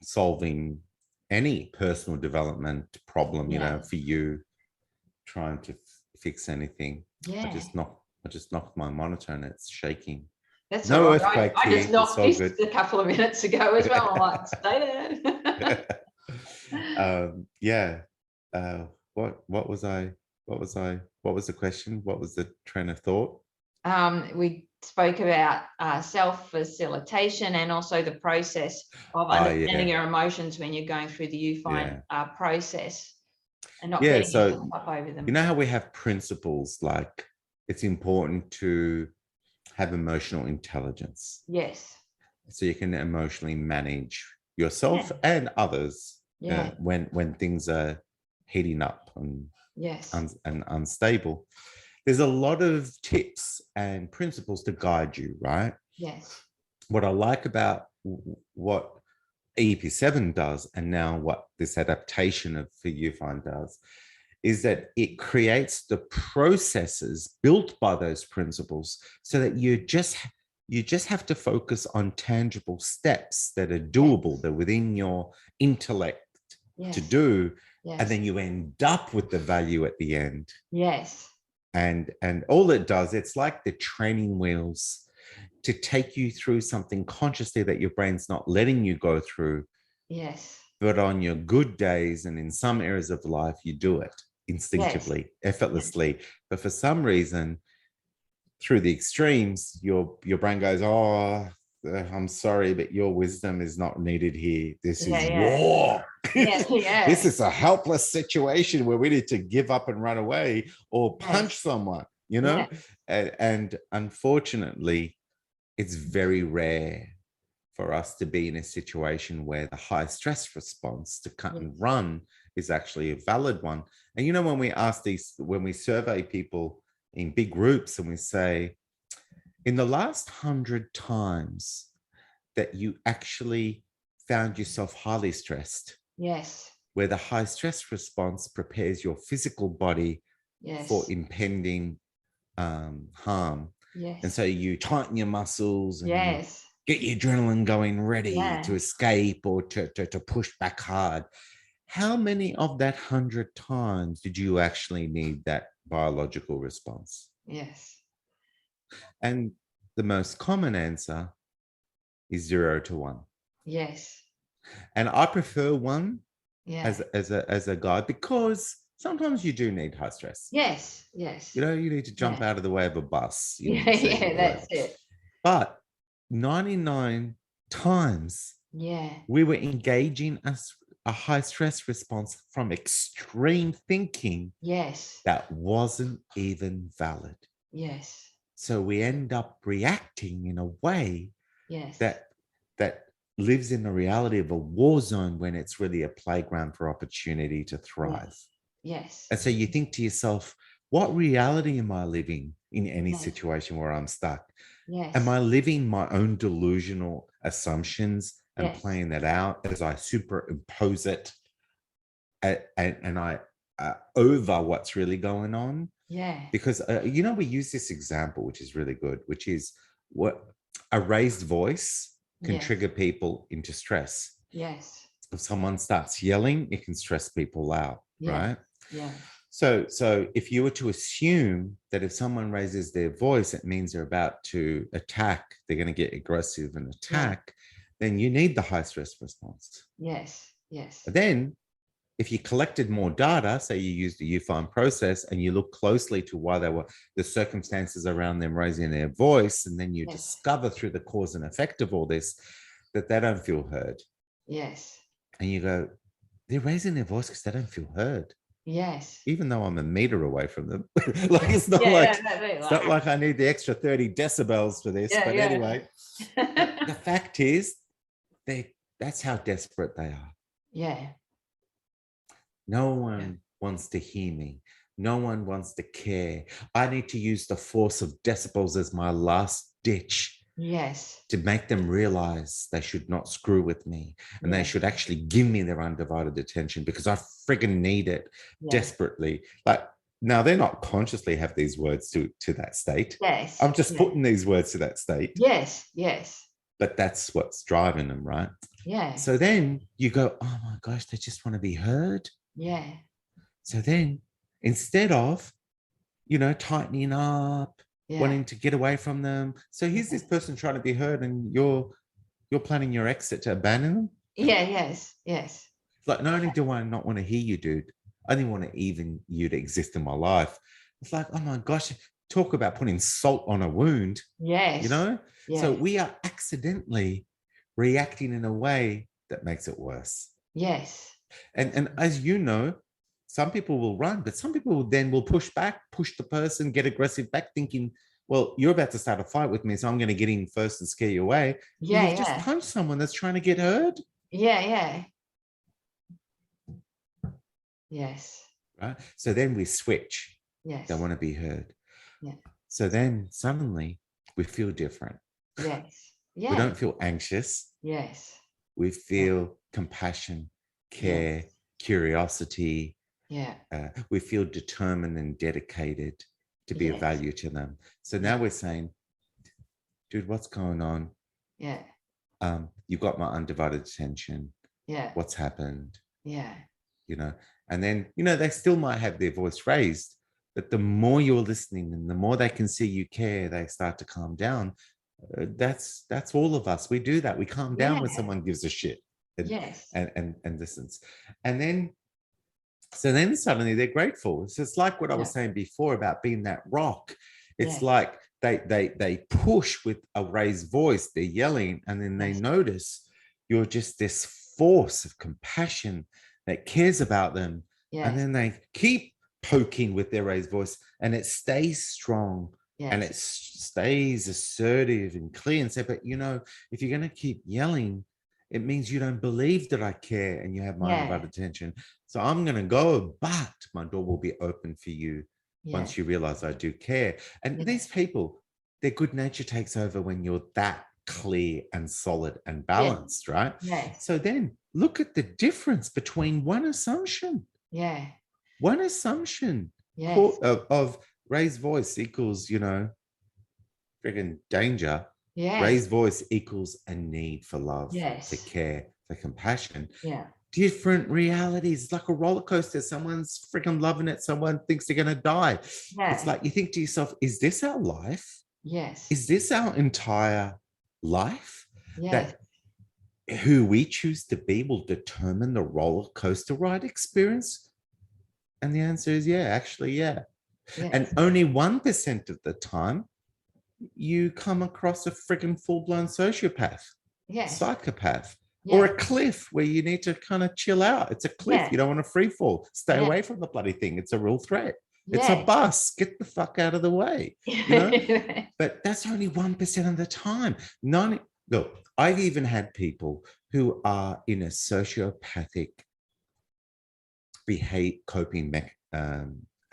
solving any personal development problem, for you trying to fix anything. I just knocked my monitor and it's shaking. That's no all earthquake. I just knocked this a couple of minutes ago as well. I'm like, stay there. What was the question? What was the train of thought? We spoke about self-facilitation and also the process of understanding your emotions when you're going through the UFIND process and not beating yourself up over them. You know how we have principles like it's important to have emotional intelligence. Yes. So you can emotionally manage yourself and others when things are heating up and unstable. There's a lot of tips and principles to guide you, right? Yes. What I like about what EP7 does, and now what this adaptation of for UFIND does, is that it creates the processes built by those principles so that you just have to focus on tangible steps that are doable, that are within your intellect to do, and then you end up with the value at the end. Yes. And all it does, it's like the training wheels to take you through something consciously that your brain's not letting you go through. Yes. But on your good days and in some areas of life, you do it instinctively, effortlessly. But for some reason, through the extremes, your brain goes, oh, I'm sorry, but your wisdom is not needed here. This is war. This is a helpless situation where we need to give up and run away or punch someone. you know? And unfortunately, it's very rare for us to be in a situation where the high stress response to cut and run is actually a valid one. And you know, when we survey people in big groups and we say, in the last 100 times that you actually found yourself highly stressed, where the high stress response prepares your physical body for impending harm. And so you tighten your muscles and you get your adrenaline going, ready to escape or to push back hard. How many of that 100 times did you actually need that biological response? And the most common answer is 0 to 1. And I prefer 1 as a guide, because sometimes you do need high stress. You know, you need to jump out of the way of a bus. That's it. But 99 times we were engaging a high stress response from extreme thinking that wasn't even valid. So we end up reacting in a way that lives in the reality of a war zone when it's really a playground for opportunity to thrive. And so you think to yourself, what reality am I living in any situation where I'm stuck? Am I living my own delusional assumptions and playing that out as I superimpose it and I over what's really going on? Because, you know, we use this example, which is really good, which is what a raised voice can trigger people into stress. If someone starts yelling, it can stress people out, right? So if you were to assume that if someone raises their voice, it means they're about to attack, they're going to get aggressive and attack, then you need the high stress response. But then if you collected more data, say you used the UFIND process and you look closely to why the circumstances around them raising their voice, and then you discover through the cause and effect of all this that they don't feel heard. And you go, they're raising their voice because they don't feel heard. Even though I'm a meter away from them. Like it's not it's not like I need the extra 30 decibels for this. But anyway, the fact is that's how desperate they are. No one wants to hear me. No one wants to care. I need to use the force of decibels as my last ditch to make them realize they should not screw with me, and they should actually give me their undivided attention because I friggin' need it desperately. Like, now they're not consciously have these words to that state. I'm just putting these words to that state. But that's what's driving them, right? So then you go, oh my gosh, they just want to be heard. So then instead of, you know, tightening up, wanting to get away from them. So here's this person trying to be heard, and you're planning your exit to abandon them. It's like, not only do I not want to hear you, dude, I didn't want you to exist in my life. It's like, oh my gosh, talk about putting salt on a wound. You know? So we are accidentally reacting in a way that makes it worse. And as you know, some people will run, but some people will push back, push the person, get aggressive back, thinking, well, you're about to start a fight with me, so I'm going to get in first and scare you away. You've just punched someone that's trying to get heard. Right? So then we switch. They want to be heard. So then suddenly we feel different. We don't feel anxious. We feel compassion, care, curiosity. We feel determined and dedicated to be of value to them. So now we're saying, dude, what's going on? You've got my undivided attention. What's happened? You know, and then, you know, they still might have their voice raised, but the more you're listening and the more they can see you care, they start to calm down. That's all of us. We do that. We calm down when someone gives a shit and listens. And then, so then suddenly they're grateful. So it's like what I was saying before about being that rock. It's like they push with a raised voice, they're yelling, and then they notice you're just this force of compassion that cares about them. And then they keep poking with their raised voice, and it stays strong. Yes. And it stays assertive and clear, and say, but you know, if you're going to keep yelling, it means you don't believe that I care and you have my undivided attention. So I'm going to go, but my door will be open for you once you realize I do care. And these people, their good nature takes over when you're that clear and solid and balanced, right? Yes. So then look at the difference between one assumption. Yeah. One assumption of raised voice equals, you know, friggin' danger. Yeah. Raised voice equals a need for love, Yes. for care, for compassion. Yeah. Different realities. It's like a roller coaster. Someone's freaking loving it. Someone thinks they're going to die. Yeah. It's like you think to yourself, is this our life? Yes. Is this our entire life? Yes. That who we choose to be will determine the roller coaster ride experience? And the answer is actually, yeah. Yes. And only 1% of the time you come across a freaking full-blown sociopath, psychopath, or a cliff where you need to kind of chill out. It's a cliff. You don't want to free fall. Stay away from the bloody thing. It's a real threat. It's a bus. Get the fuck out of the way. You know? But that's only 1% of the time. Look, I've even had people who are in a sociopathic coping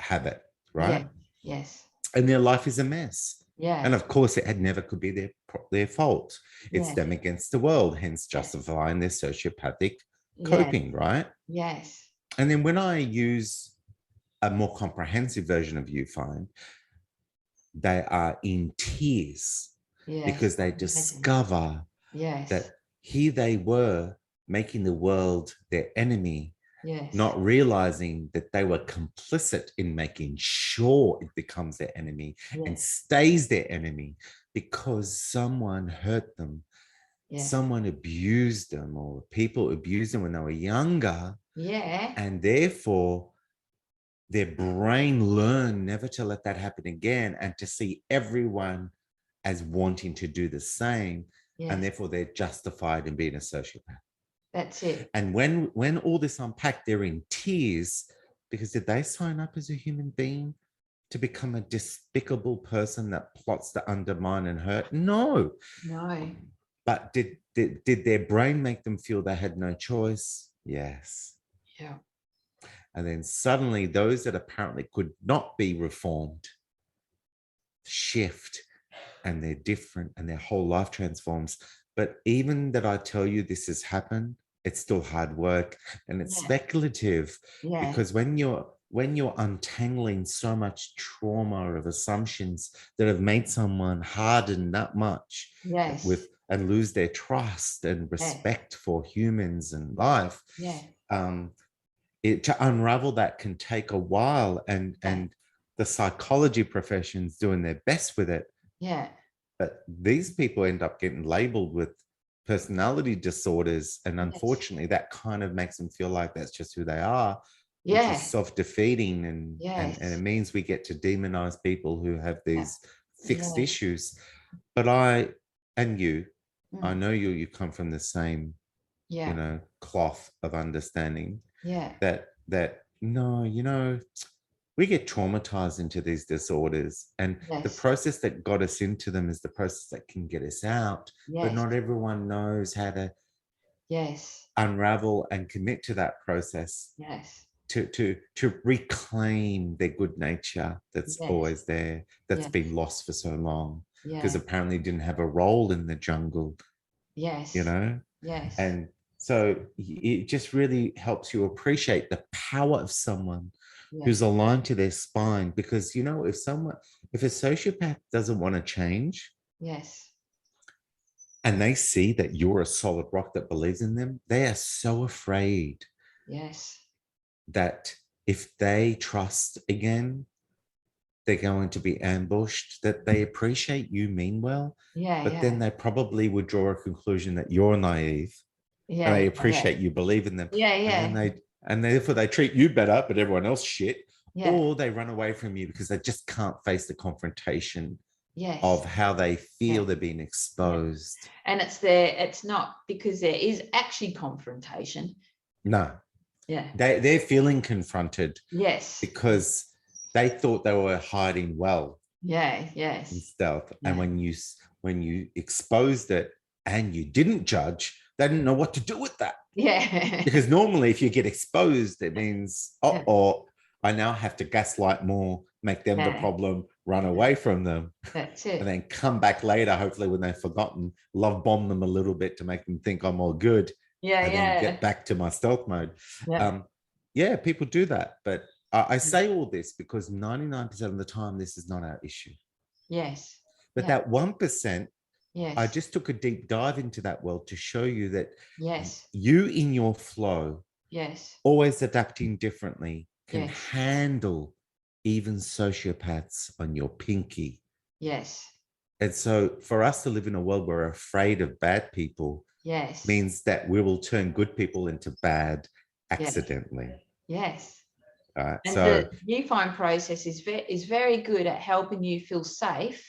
habit, right? Yes. And their life is a mess. Yeah. And of course, it never could be their fault. It's them against the world, hence justifying their sociopathic coping, right? Yes. And then when I use a more comprehensive version of UFIND, they are in tears because they discover that here they were making the world their enemy, not realizing that they were complicit in making sure it becomes their enemy and stays their enemy because someone hurt them, someone abused them, or people abused them when they were younger. And therefore, their brain learned never to let that happen again and to see everyone as wanting to do the same. And therefore, they're justified in being a sociopath. That's it. And when all this unpacked, they're in tears because did they sign up as a human being to become a despicable person that plots to undermine and hurt? No. But did their brain make them feel they had no choice? Yes. Yeah. And then suddenly those that apparently could not be reformed shift and they're different and their whole life transforms. But even that I tell you this has happened, it's still hard work and it's speculative because when you're untangling so much trauma of assumptions that have made someone harden that much and lose their trust and respect for humans and life, to unravel that can take a while, and the psychology profession's doing their best with it. But these people end up getting labeled with personality disorders, and unfortunately that kind of makes them feel like that's just who they are, which is self-defeating, and it means we get to demonize people who have these fixed issues. But I know you come from the same you know, cloth of understanding that no, you know, we get traumatized into these disorders, and the process that got us into them is the process that can get us out. But not everyone knows how to unravel and commit to that process to reclaim their good nature that's always there, that's been lost for so long because apparently didn't have a role in the jungle. You know? And so it just really helps you appreciate the power of someone who's aligned to their spine, because you know, if a sociopath doesn't want to change, and they see that you're a solid rock that believes in them, they are so afraid that if they trust again, they're going to be ambushed, that they appreciate you mean well, but then they probably would draw a conclusion that you're naive, and they appreciate you believe in them, and therefore they treat you better, but everyone else shit, or they run away from you because they just can't face the confrontation of how they feel they're being exposed. And it's not because there is actually confrontation. No, Yeah. They're feeling confronted. Yes. Because they thought they were hiding well. Yeah. Yes. In stealth. Yeah. And when you exposed it and you didn't judge, they didn't know what to do with that. Yeah. Because normally if you get exposed, it means, Yeah. I now have to gaslight more, make them the problem, run away from them. That's it. And then come back later, hopefully when they've forgotten, love bomb them a little bit to make them think I'm all good. Yeah. And then get back to my stealth mode. Yeah, people do that. But I say all this because 99% of the time, this is not our issue. Yes. But that 1%, yes. I just took a deep dive into that world to show you that you in your flow, always adapting differently, can handle even sociopaths on your pinky. Yes. And so for us to live in a world where we're afraid of bad people means that we will turn good people into bad accidentally. Yes. And so the UFIND process is very good at helping you feel safe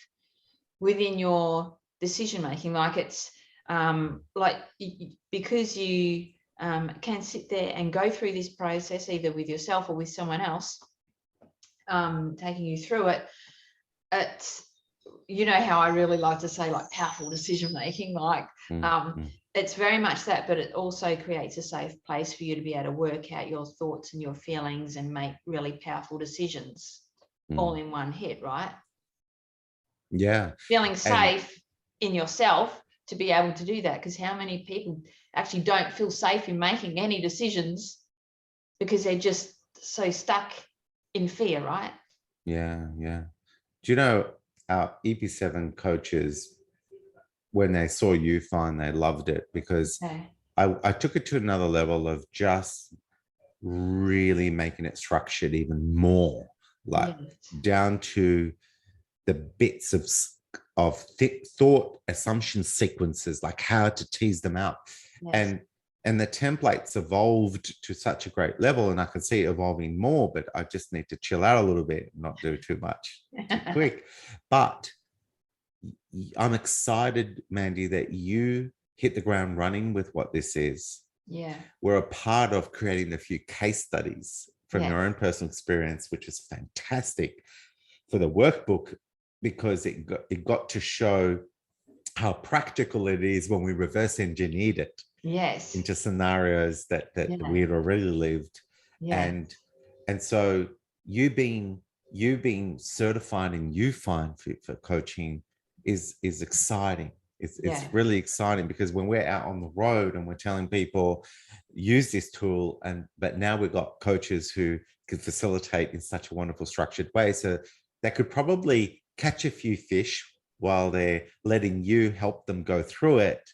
within your decision making. Like it's because you can sit there and go through this process either with yourself or with someone else taking you through it. It's, you know how I really like to say, like, powerful decision making, like it's very much that, but it also creates a safe place for you to be able to work out your thoughts and your feelings and make really powerful decisions all in one hit, right? Yeah. Feeling safe in yourself to be able to do that, because how many people actually don't feel safe in making any decisions because they're just so stuck in fear, right? Yeah. Do you know our EP7 coaches, when they saw UFIND, they loved it because I took it to another level of just really making it structured even more, like down to the bits of thick thought assumption sequences, like how to tease them out. And the templates evolved to such a great level, and I can see it evolving more, but I just need to chill out a little bit and not do too much too quick. But I'm excited, Mandy, that you hit the ground running with what this is. Yeah. We're a part of creating a few case studies from your own personal experience, which is fantastic for the workbook, because it got to show how practical it is when we reverse engineered it into scenarios that we had already lived. And so you being certified in UFIND for coaching is exciting. It's really exciting, because when we're out on the road and we're telling people use this tool, but now we've got coaches who can facilitate in such a wonderful structured way, so they could probably catch a few fish while they're letting you help them go through it.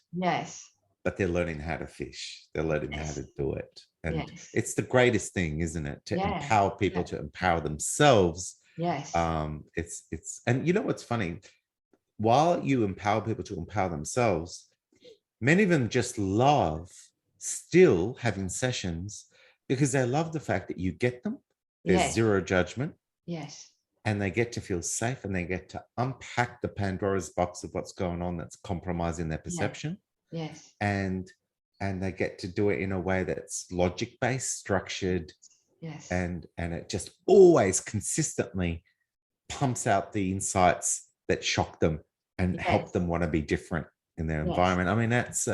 But they're learning how to fish. They're learning how to do it. And it's the greatest thing, isn't it? To empower people to empower themselves. It's and you know what's funny? While you empower people to empower themselves, many of them just love still having sessions because they love the fact that you get them. There's zero judgment. And they get to feel safe, and they get to unpack the Pandora's box of what's going on that's compromising their perception. And they get to do it in a way that's logic-based, structured. And it just always consistently pumps out the insights that shock them and help them want to be different in their environment. I mean, that's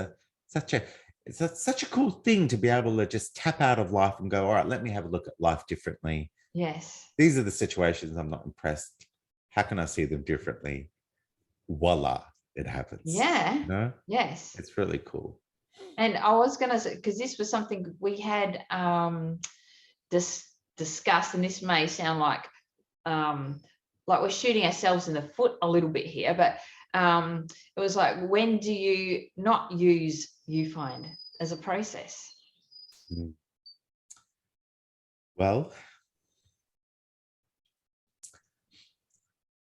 such a cool thing to be able to just tap out of life and go, all right, let me have a look at life differently. These are the situations I'm not impressed. How can I see them differently? Voila, it happens. You know? It's really cool. And I was going to say, because this was something we had discussed, and this may sound like we're shooting ourselves in the foot a little bit here, but it was like, when do you not use UFIND as a process? Well,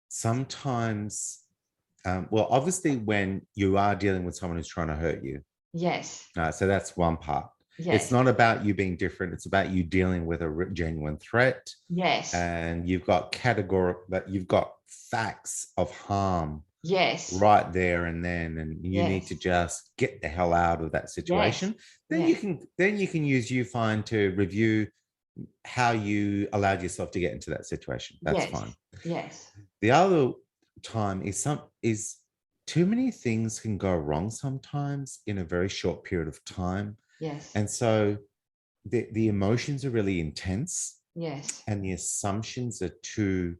sometimes, well, obviously when you are dealing with someone who's trying to hurt you. So that's one part. It's not about you being different. It's about you dealing with a genuine threat. And you've got you've got facts of harm Yes. right there and then, and you Yes. need to just get the hell out of that situation. Then Yes. you can use UFIND to review how you allowed yourself to get into that situation. That's Yes. fine. Yes. The other time is too many things can go wrong sometimes in a very short period of time. Yes. And so the emotions are really intense. Yes. And the assumptions are too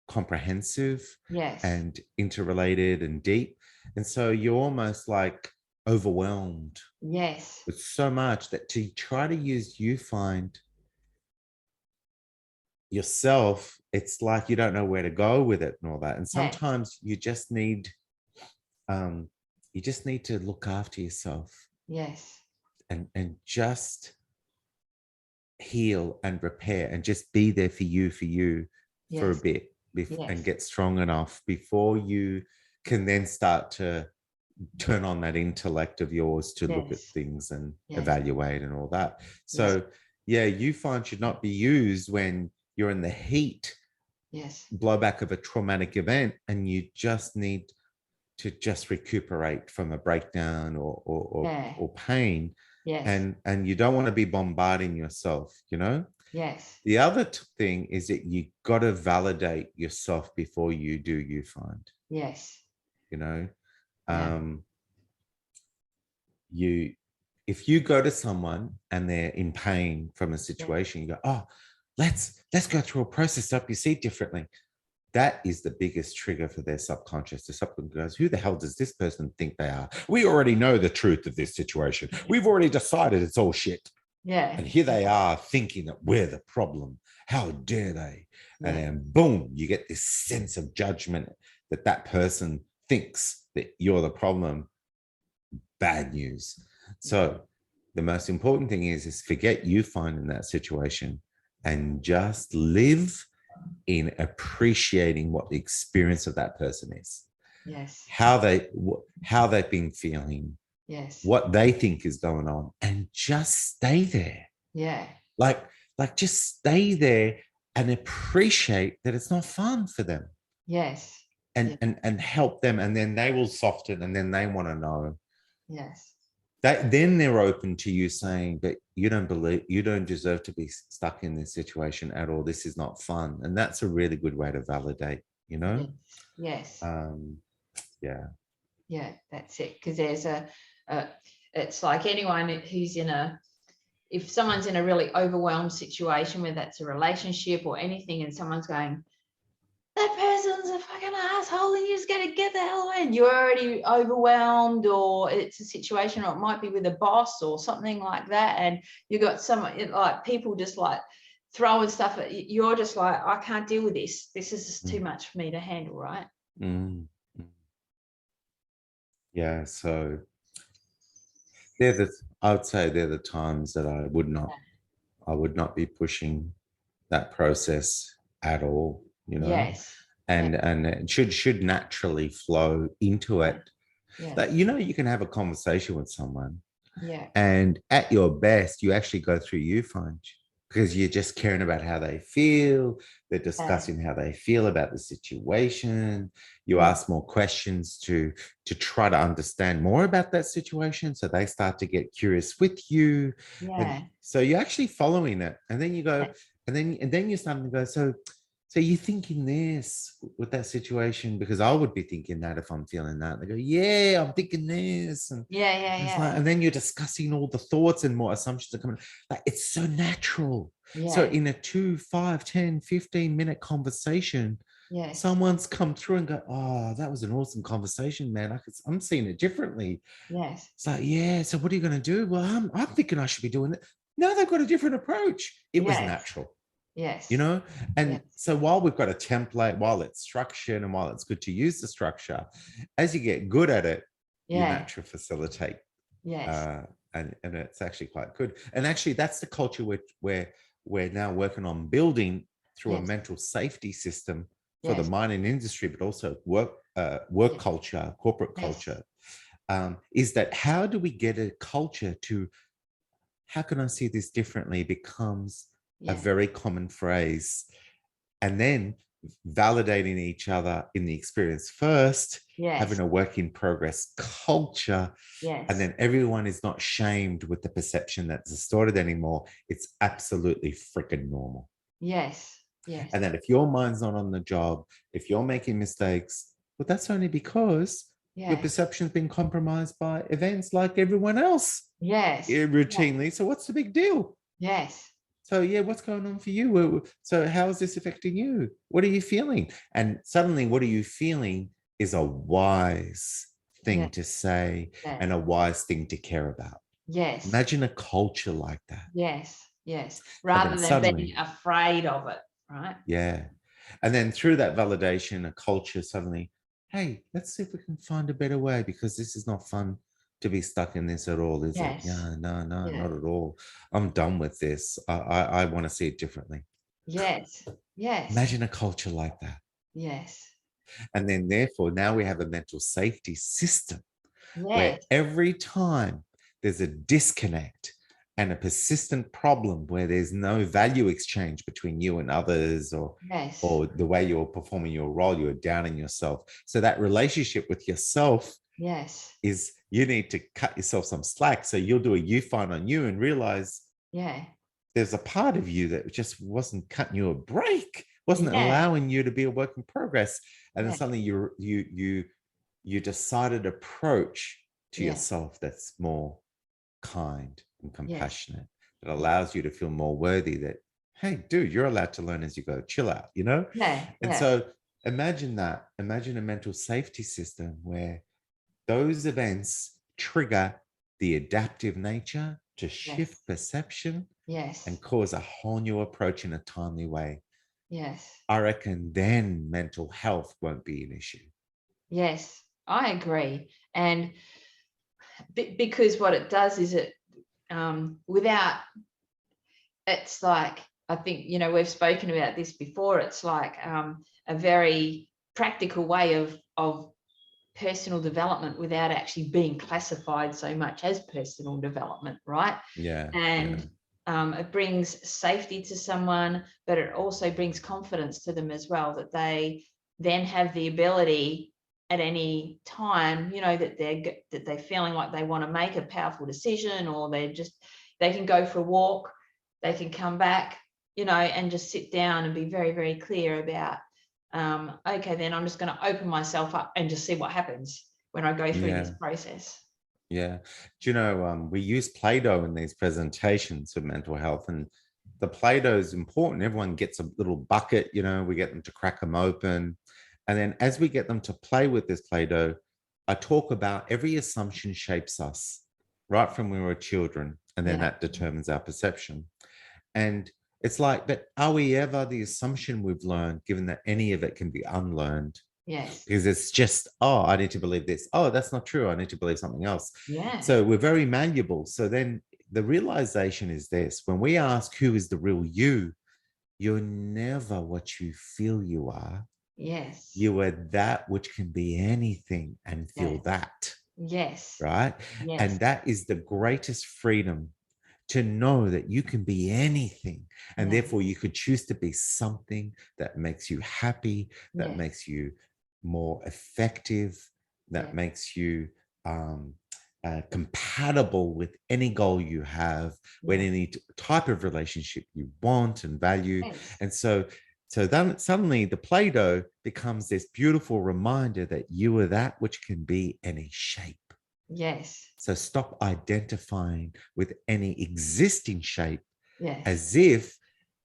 comprehensive. Yes. And interrelated and deep. And so you're almost like overwhelmed. Yes. With so much that to try to use UFIND yourself, it's like you don't know where to go with it and all that. And sometimes you just need to look after yourself. Yes. And just heal and repair and just be there for you for a bit and get strong enough before you can then start to turn on that intellect of yours to look at things and evaluate and all that. So UFIND should not be used when you're in the heat blowback of a traumatic event and you just need to just recuperate from a breakdown or pain. And you don't want to be bombarding yourself, you know? Yes. The other thing is that you got to validate yourself before you do UFIND. Yes. You know, if you go to someone and they're in pain from a situation, you go, oh, let's go through a process up your seat differently. That is the biggest trigger for their subconscious. The subconscious goes, who the hell does this person think they are? We already know the truth of this situation. We've already decided it's all shit. Yeah. And here they are thinking that we're the problem. How dare they? And then boom, you get this sense of judgment that person thinks that you're the problem. Bad news. So the most important thing is forget UFIND in that situation and just live in appreciating what the experience of that person is. Yes. How they've been feeling. Yes. What they think is going on, and just stay there. Yeah. Like just stay there and appreciate that it's not fun for them. Yes. And help them, and then they will soften, and then they want to know. Yes. That then they're open to you saying that you don't deserve to be stuck in this situation at all. This is not fun. And that's a really good way to validate, you know? Yes. Yeah. Yeah, that's it. Because there's it's like anyone who's if someone's in a really overwhelmed situation, whether that's a relationship or anything, and someone's going, that person's a fucking asshole and you just got to get the hell away, and you're already overwhelmed, or it's a situation, or it might be with a boss or something like that, and you got like people just like throwing stuff at you, you're just like, I can't deal with this is just too much for me to handle, right? Yeah, so I would say they're the times that I would not be pushing that process at all, you know. Yes. And it should naturally flow into it. That, you know, you can have a conversation with someone, and at your best you actually go through UFIND because you're just caring about how they feel. They're discussing how they feel about the situation. You ask more questions to try to understand more about that situation, so they start to get curious with you. And so you're actually following it, and then you go, and then you're starting to go, so you're thinking this with that situation, because I would be thinking that if I'm feeling that. They go, yeah, I'm thinking this. And and then you're discussing all the thoughts and more assumptions are coming. Like, it's so natural. So in a 2, 5, 10, 15-minute conversation, someone's come through and go, oh, that was an awesome conversation, man. I'm seeing it differently. It's like, yeah, so what are you going to do? Well, I'm thinking I should be doing it. No, they've got a different approach. It was natural. You know, and so while we've got a template, while it's structured, and while it's good to use the structure, as you get good at it, you naturally facilitate. And it's actually quite good. And actually, that's the culture we're now working on building through a mental safety system for the mining industry, but also work culture, corporate culture. Is that how do we get a culture to, how can I see this differently, becomes a very common phrase. And then validating each other in the experience first, Yes. having a work in progress culture, Yes. and then everyone is not shamed with the perception that's distorted anymore. It's absolutely freaking normal. Yes. Yes. And then if your mind's not on the job, if you're making mistakes, well, that's only because your perception's been compromised by events like everyone else. Yes. Routinely. So what's the big deal? Yes. So yeah, what's going on for you? So how is this affecting you? What are you feeling? And suddenly what are you feeling is a wise thing to say and a wise thing to care about. Yes. Imagine a culture like that. Yes. Yes. Rather than being afraid of it, right? Yeah. And then through that validation, a culture suddenly, hey, let's see if we can find a better way, because this is not fun to be stuck in this at all, is it? Yeah, no, not at all. I'm done with this. I want to see it differently. Yes. Yes. Imagine a culture like that. Yes. And then therefore now we have a mental safety system where Yes. every time there's a disconnect and a persistent problem where there's no value exchange between you and others, or the way you're performing your role, you're downing yourself. So that relationship with yourself is, you need to cut yourself some slack. So you'll do a UFIND on you and realize there's a part of you that just wasn't cutting you a break, wasn't allowing you to be a work in progress. And then suddenly you decided approach to yourself that's more kind and compassionate, that allows you to feel more worthy, that, hey, dude, you're allowed to learn as you go, chill out, you know? And so imagine that. Imagine a mental safety system where those events trigger the adaptive nature to shift perception and cause a whole new approach in a timely way. I reckon then mental health won't be an issue. Yes, I agree. And because what it does is it, without, it's like, I think, you know, we've spoken about this before, it's like a very practical way of personal development without actually being classified so much as personal development, right? And it brings safety to someone, but it also brings confidence to them as well, that they then have the ability at any time, you know, that they're feeling like they want to make a powerful decision, or they can go for a walk, they can come back, you know, and just sit down and be very, very clear about, okay, then I'm just going to open myself up and just see what happens when I go through this process. Yeah. Do you know, we use Play-Doh in these presentations for mental health, and the Play-Doh is important. Everyone gets a little bucket, you know, we get them to crack them open. And then as we get them to play with this Play-Doh, I talk about every assumption shapes us right from when we were children, and then that determines our perception. And it's like, but are we ever the assumption we've learned, given that any of it can be unlearned? Because it's just, oh, I need to believe this. Oh, that's not true. I need to believe something else. So we're very malleable. So then the realization is this: when we ask who is the real you, you're never what you feel you are. You are that which can be anything and feel that. Right? And that is the greatest freedom, to know that you can be anything, and therefore you could choose to be something that makes you happy, that makes you more effective, that makes you compatible with any goal you have, with any type of relationship you want and value. And so then suddenly the Play-Doh becomes this beautiful reminder that you are that which can be any shape. So stop identifying with any existing shape as if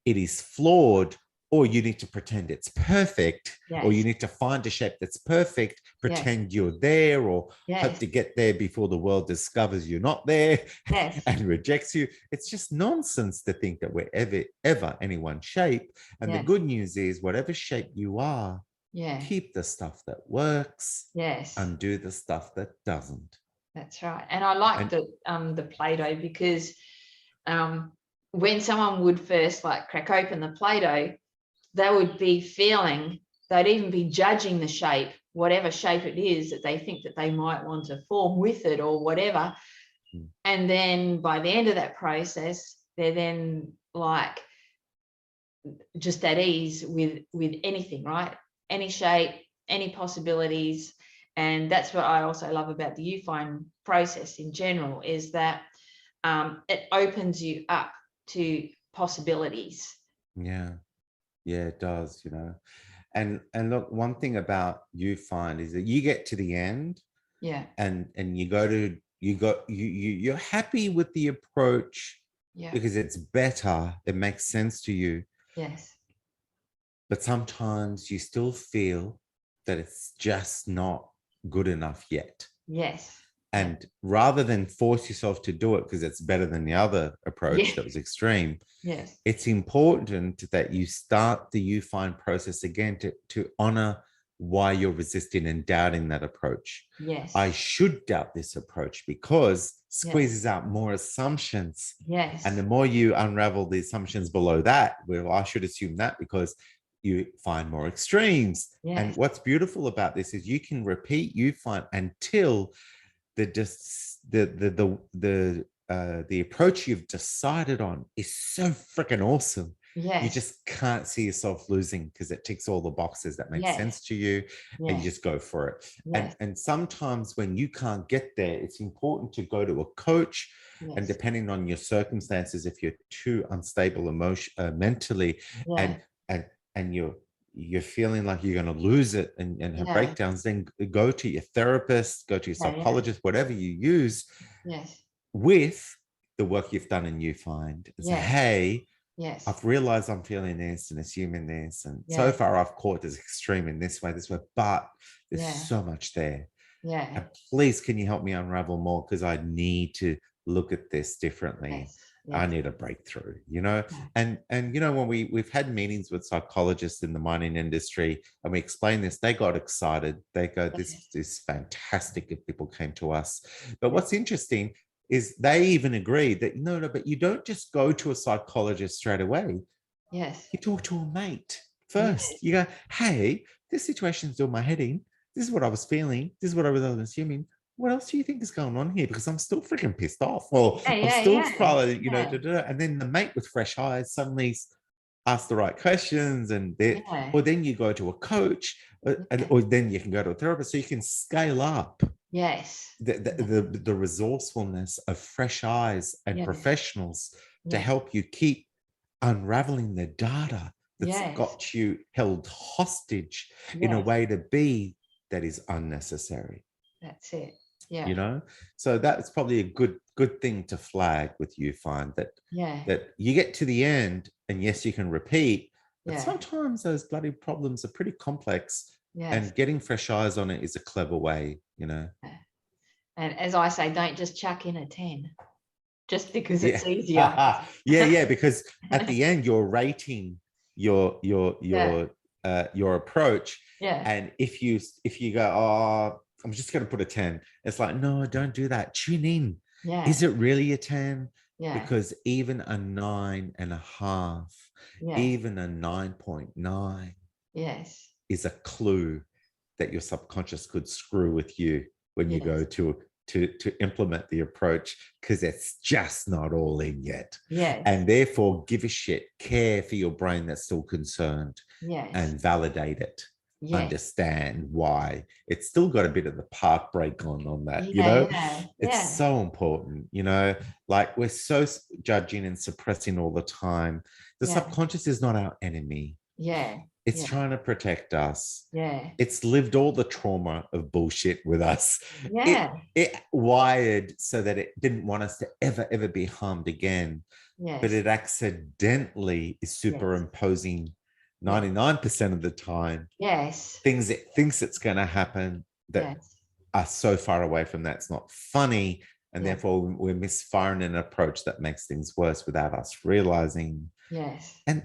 it is flawed, or you need to pretend it's perfect, or you need to find a shape that's perfect, pretend you're there, or hope to get there before the world discovers you're not there and rejects you. It's just nonsense to think that we're ever any one shape. And the good news is, whatever shape you are, keep the stuff that works, undo the stuff that doesn't. That's right. And I like the Play-Doh, because when someone would first like crack open the Play-Doh, they would be feeling, they'd even be judging the shape, whatever shape it is that they think that they might want to form with it or whatever. And then by the end of that process, they're then like just at ease with anything, right? Any shape, any possibilities. And that's what I also love about the UFIND process in general, is that it opens you up to possibilities. Yeah, it does, And look, one thing about UFIND is that you get to the end, Yeah. and you're happy with the approach, Yeah. because it's better, it makes sense to you. Yes. But sometimes you still feel that it's just not good enough yet. Yes. And rather than force yourself to do it because it's better than the other approach that was extreme, yes, it's important that you start the UFIND process again to honor why you're resisting and doubting that approach. Yes. I should doubt this approach because squeezes out more assumptions. Yes. And the more you unravel the assumptions below that, well, I should assume that because you find more extremes. Yes. And what's beautiful about this is you can repeat UFIND until the approach you've decided on is so freaking awesome. Yes. You just can't see yourself losing because it ticks all the boxes that make sense to you, and you just go for it. And sometimes when you can't get there, it's important to go to a coach. And depending on your circumstances, if you're too unstable mentally, and you're feeling like you're going to lose it and have breakdowns, then go to your therapist, go to your psychologist, whatever you use, with the work you've done in UFIND. Say, hey, I've realized I'm feeling this and assuming this, and so far I've caught this extreme in this way, but there's so much there. And please, can you help me unravel more, because I need to look at this differently. I need a breakthrough, and when we've had meetings with psychologists in the mining industry and we explain this, they got excited. They go, this is fantastic if people came to us. But what's interesting is they even agree that no, but you don't just go to a psychologist straight away. Yes. You talk to a mate first. You go, hey, this situation's doing my head in. This is what I was feeling. This is what I was assuming. What else do you think is going on here? Because I'm still freaking pissed off. Or I'm still following, and then the mate with fresh eyes suddenly asks the right questions, and or then you go to a coach, or then you can go to a therapist, so you can scale up. Yes. The resourcefulness of fresh eyes and professionals to help you keep unraveling the data that's got you held hostage in a way to be that is unnecessary. That's it. Yeah. So that's probably a good thing to flag with UFIND, that you get to the end and yes, you can repeat, but sometimes those bloody problems are pretty complex. And getting fresh eyes on it is a clever way, And as I say, don't just chuck in a 10 just because it's easier. Because at the end you're rating your approach. And if you go, oh, I'm just going to put a 10. It's like, no, don't do that. Tune in. Is it really a 10? Because even a 9.5, even a 9.9 is a clue that your subconscious could screw with you when you go to implement the approach, because it's just not all in yet. And therefore give a shit, care for your brain that's still concerned, and validate it. Understand why. It's still got a bit of the park break on that. It's so important. Like we're so judging and suppressing all the time. The subconscious is not our enemy. It's trying to protect us. It's lived all the trauma of bullshit with us. It wired so that it didn't want us to ever be harmed again. But it accidentally is superimposing 99% of the time things it thinks it's going to happen that are so far away from that. It's not funny, and therefore we're misfiring an approach that makes things worse without us realizing. And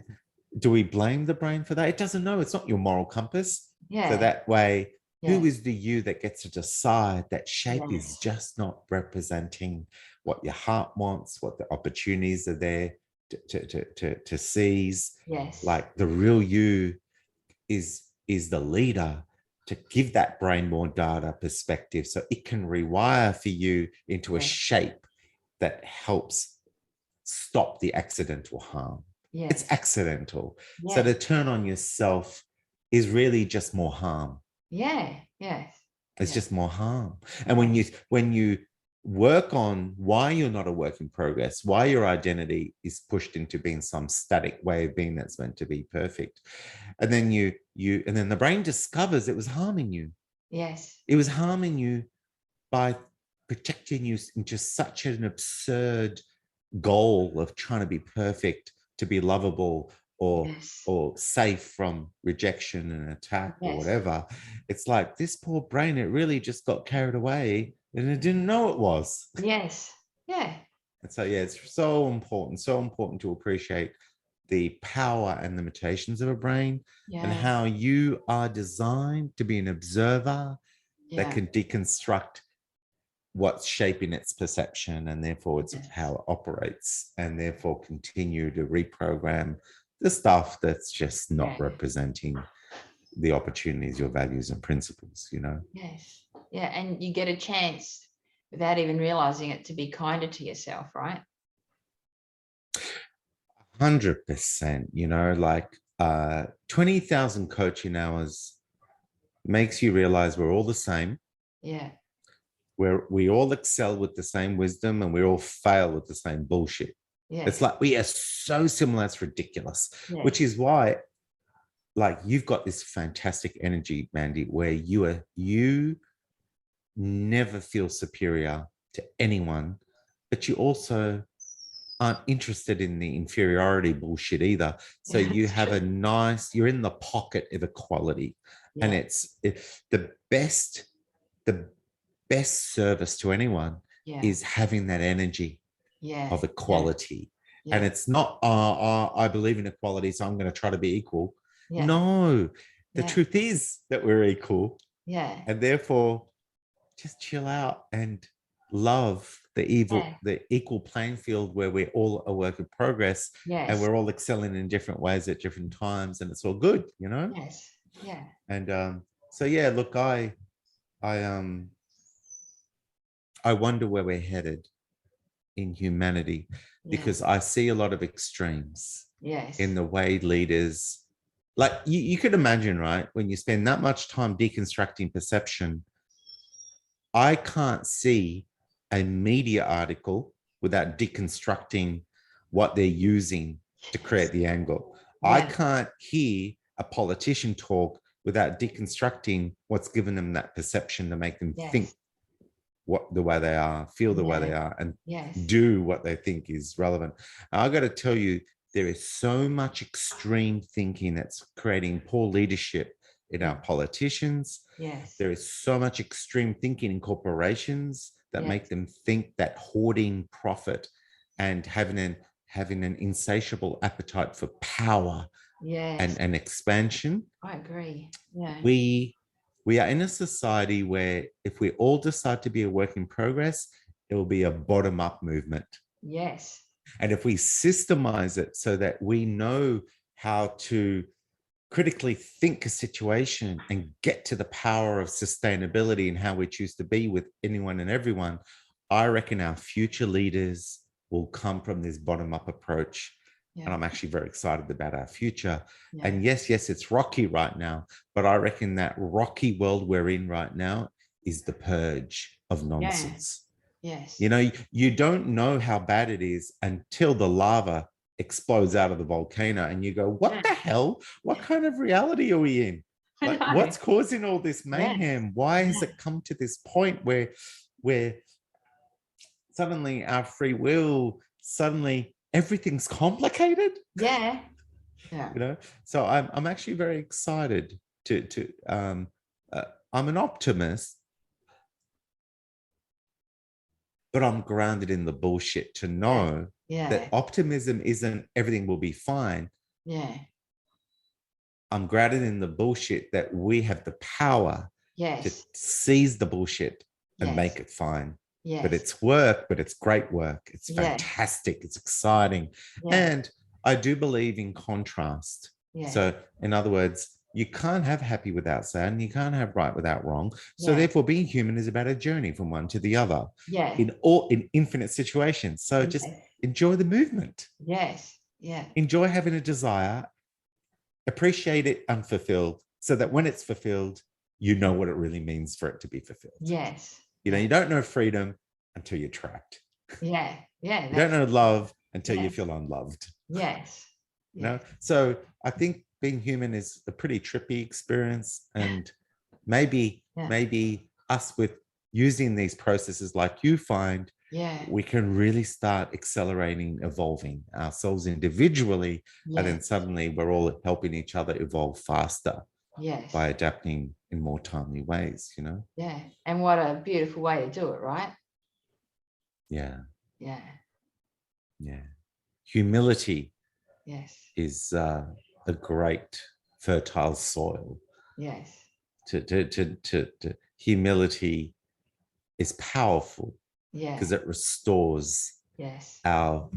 do we blame the brain for that? It doesn't know. It's not your moral compass. So that way, who is the you that gets to decide that shape is just not representing what your heart wants, what the opportunities are there to seize? Like the real you is the leader to give that brain more data perspective, so it can rewire for you into a shape that helps stop the accidental harm. It's accidental. Yes. So to turn on yourself is really just more harm. Yeah. Yes. It's just more harm. And Yes. when you work on why you're not a work in progress, why your identity is pushed into being some static way of being that's meant to be perfect, and then and then the brain discovers it was harming you. Yes. It was harming you by projecting you into such an absurd goal of trying to be perfect, to be lovable, or safe from rejection and attack or whatever. It's like this poor brain, it really just got carried away and it didn't know it was. Yes. Yeah. And so, yeah, it's so important to appreciate the power and limitations of a brain and how you are designed to be an observer that can deconstruct what's shaping its perception, and therefore it's how it operates, and therefore continue to reprogram the stuff that's just not representing the opportunities, your values and principles, you know? Yes. Yeah. And you get a chance without even realizing it to be kinder to yourself, right? 100%, you know, like 20,000 coaching hours makes you realize we're all the same. Yeah. Where we all excel with the same wisdom and we all fail with the same bullshit. Yes. It's like we are so similar, it's ridiculous, which is why, like, you've got this fantastic energy, Mandy, where you never feel superior to anyone, but you also aren't interested in the inferiority bullshit either. So you have you're in the pocket of equality, and it's the best service to anyone is having that energy of equality. And it's not, I believe in equality, so I'm going to try to be equal. No, the truth is that we're equal. And therefore, just chill out and love the equal playing field where we're all a work in progress, and we're all excelling in different ways at different times, and it's all good, you know? And so, yeah, look, I wonder where we're headed in humanity, because I see a lot of extremes in the way leaders, like you could imagine, right? When you spend that much time deconstructing perception, I can't see a media article without deconstructing what they're using to create the angle. I can't hear a politician talk without deconstructing what's given them that perception to make them think the way they are, feel the way they are, and do what they think is relevant. I got to tell you, there is so much extreme thinking that's creating poor leadership in our politicians. There is so much extreme thinking in corporations that make them think that hoarding profit and having an insatiable appetite for power and expansion. I agree. We are in a society where if we all decide to be a work in progress, it will be a bottom-up movement. And if we systemize it so that we know how to critically think a situation and get to the power of sustainability and how we choose to be with anyone and everyone, I reckon our future leaders will come from this bottom-up approach. And I'm actually very excited about our future. And yes, it's rocky right now, but I reckon that rocky world we're in right now is the purge of nonsense. You know, you don't know how bad it is until the lava explodes out of the volcano and you go, what the hell? What kind of reality are we in? Like, what's causing all this mayhem? Why has it come to this point where suddenly our free will, suddenly everything's complicated? You know, so I'm actually very excited I'm an optimist, but I'm grounded in the bullshit to know that optimism isn't everything will be fine. I'm grounded in the bullshit that we have the power to seize the bullshit and make it fine. But it's work, but it's great work. It's fantastic. It's exciting. And I do believe in contrast. So in other words, you can't have happy without sad, and you can't have right without wrong. So therefore, being human is about a journey from one to the other in infinite situations. So just enjoy the movement. Yeah. Enjoy having a desire, appreciate it unfulfilled, so that when it's fulfilled, you know what it really means for it to be fulfilled. Yes. You know, you don't know freedom until you're trapped. Yeah. Yeah. You don't know love until you Yes. feel unloved. Yes. You know, so I think being human is a pretty trippy experience, and maybe us with using these processes like UFIND, we can really start accelerating, evolving ourselves individually, and then suddenly we're all helping each other evolve faster by adapting in more timely ways, you know? Yeah. And what a beautiful way to do it, right? Yeah. Yeah. Yeah. Humility Yes. is a great fertile soil. Yes. Humility is powerful Yeah. because it restores our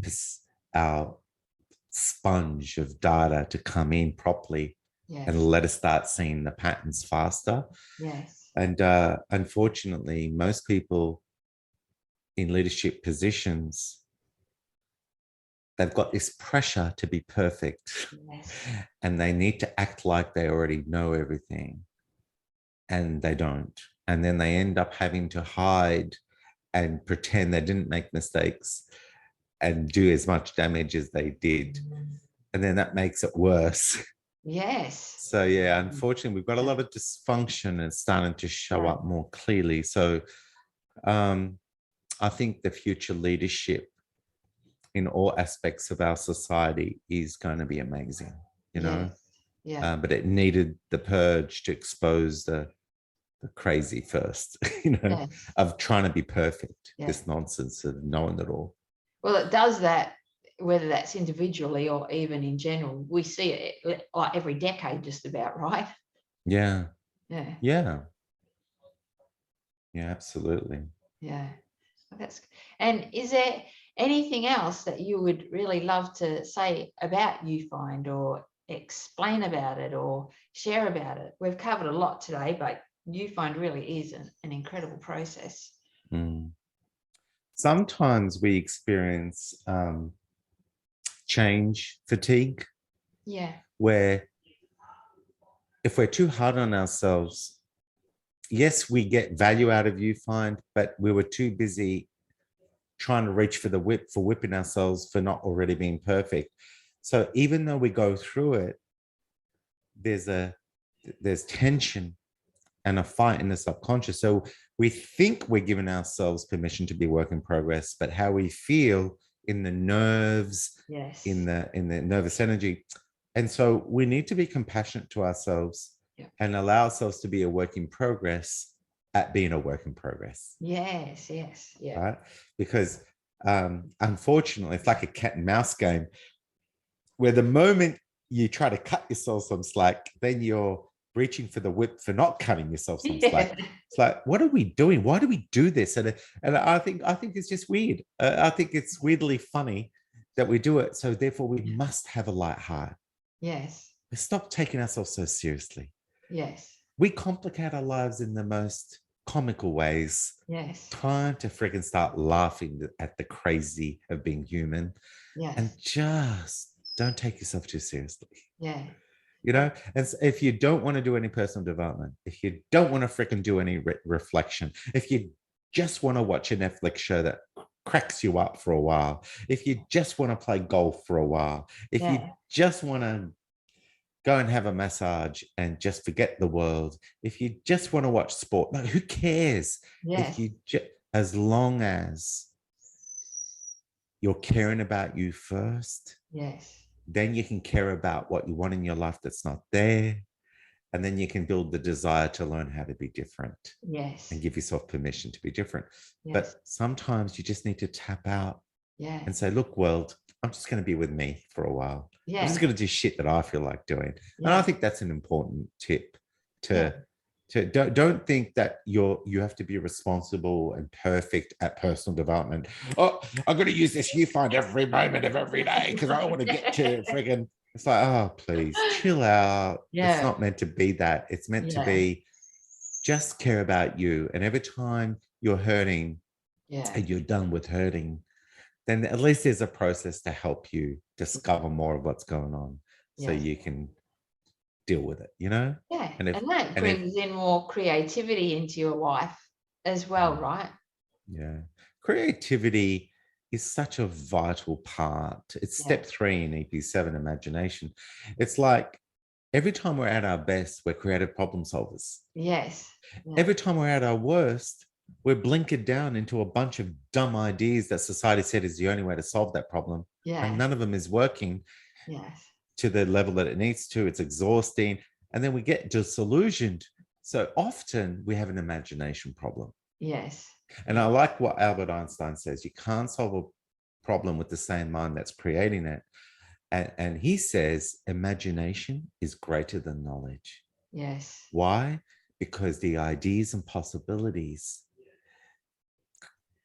sponge of data to come in properly and let us start seeing the patterns faster. Yes. And unfortunately, most people in leadership positions, they've got this pressure to be perfect, and they need to act like they already know everything, and they don't. And then they end up having to hide and pretend they didn't make mistakes and do as much damage as they did. And then that makes it worse. Yes. So yeah, unfortunately, we've got a lot of dysfunction and starting to show up more clearly. So I think the future leadership in all aspects of our society is going to be amazing, you know? But it needed the purge to expose the crazy first, you know, of trying to be perfect, this nonsense of knowing it all. Well, it does that, whether that's individually or even in general. We see it like every decade, just about, right? Yeah. Yeah. Yeah. Yeah, absolutely. Yeah. And is there anything else that you would really love to say about UFIND, or explain about it, or share about it? We've covered a lot today, but UFIND really is an incredible process. Sometimes we experience change fatigue. Yeah. Where if we're too hard on ourselves, yes, we get value out of UFIND, but we were too busy trying to reach for the whip, for whipping ourselves for not already being perfect. So even though we go through it, there's tension and a fight in the subconscious. So we think we're giving ourselves permission to be a work in progress, but how we feel in the nerves, in the nervous energy. And so we need to be compassionate to ourselves and allow ourselves to be a work in progress at being a work in progress. Yes, yes, yeah. Right? Because unfortunately, it's like a cat and mouse game, where the moment you try to cut yourself some slack, then you're reaching for the whip for not cutting yourself some slack. It's like, what are we doing? Why do we do this? And I think it's just weird. I think it's weirdly funny that we do it. So therefore, we must have a light heart. Yes. We stop taking ourselves so seriously. Yes. We complicate our lives in the most comical ways. Yes. Time to freaking start laughing at the crazy of being human. Yes. And just don't take yourself too seriously. Yeah. You know, and if you don't want to do any personal development, if you don't want to freaking do any reflection, if you just want to watch a Netflix show that cracks you up for a while, if you just want to play golf for a while, if you just want to go and have a massage and just forget the world, if you just want to watch sport, no, who cares? If you as long as you're caring about you first, then you can care about what you want in your life that's not there. And then you can build the desire to learn how to be different. And give yourself permission to be different. But sometimes you just need to tap out and say, look, world, I'm just going to be with me for a while. I'm just going to do shit that I feel like doing. And I think that's an important tip to don't think that you have to be responsible and perfect at personal development. Oh, I'm going to use this UFIND every moment of every day because I want to get to friggin'. It's like, oh, please chill out. It's not meant to be that. It's meant to be just care about you. And every time you're hurting and you're done with hurting, then at least there's a process to help you discover more of what's going on, so Yes. you can deal with it, you know? Yeah. And if, And that brings in more creativity into your life as well, right? yeah, creativity is such a vital part. It's step 3 in EP7, imagination. It's like every time we're at our best, we're creative problem solvers. Yes. Yeah. Every time we're at our worst, we're blinkered down into a bunch of dumb ideas that society said is the only way to solve that problem. Yeah. And none of them is working Yes. to the level that it needs to. It's exhausting. And then we get disillusioned. So often we have an imagination problem. Yes. And I like what Albert Einstein says: you can't solve a problem with the same mind that's creating it. And he says imagination is greater than knowledge. Yes. Why? Because the ideas and possibilities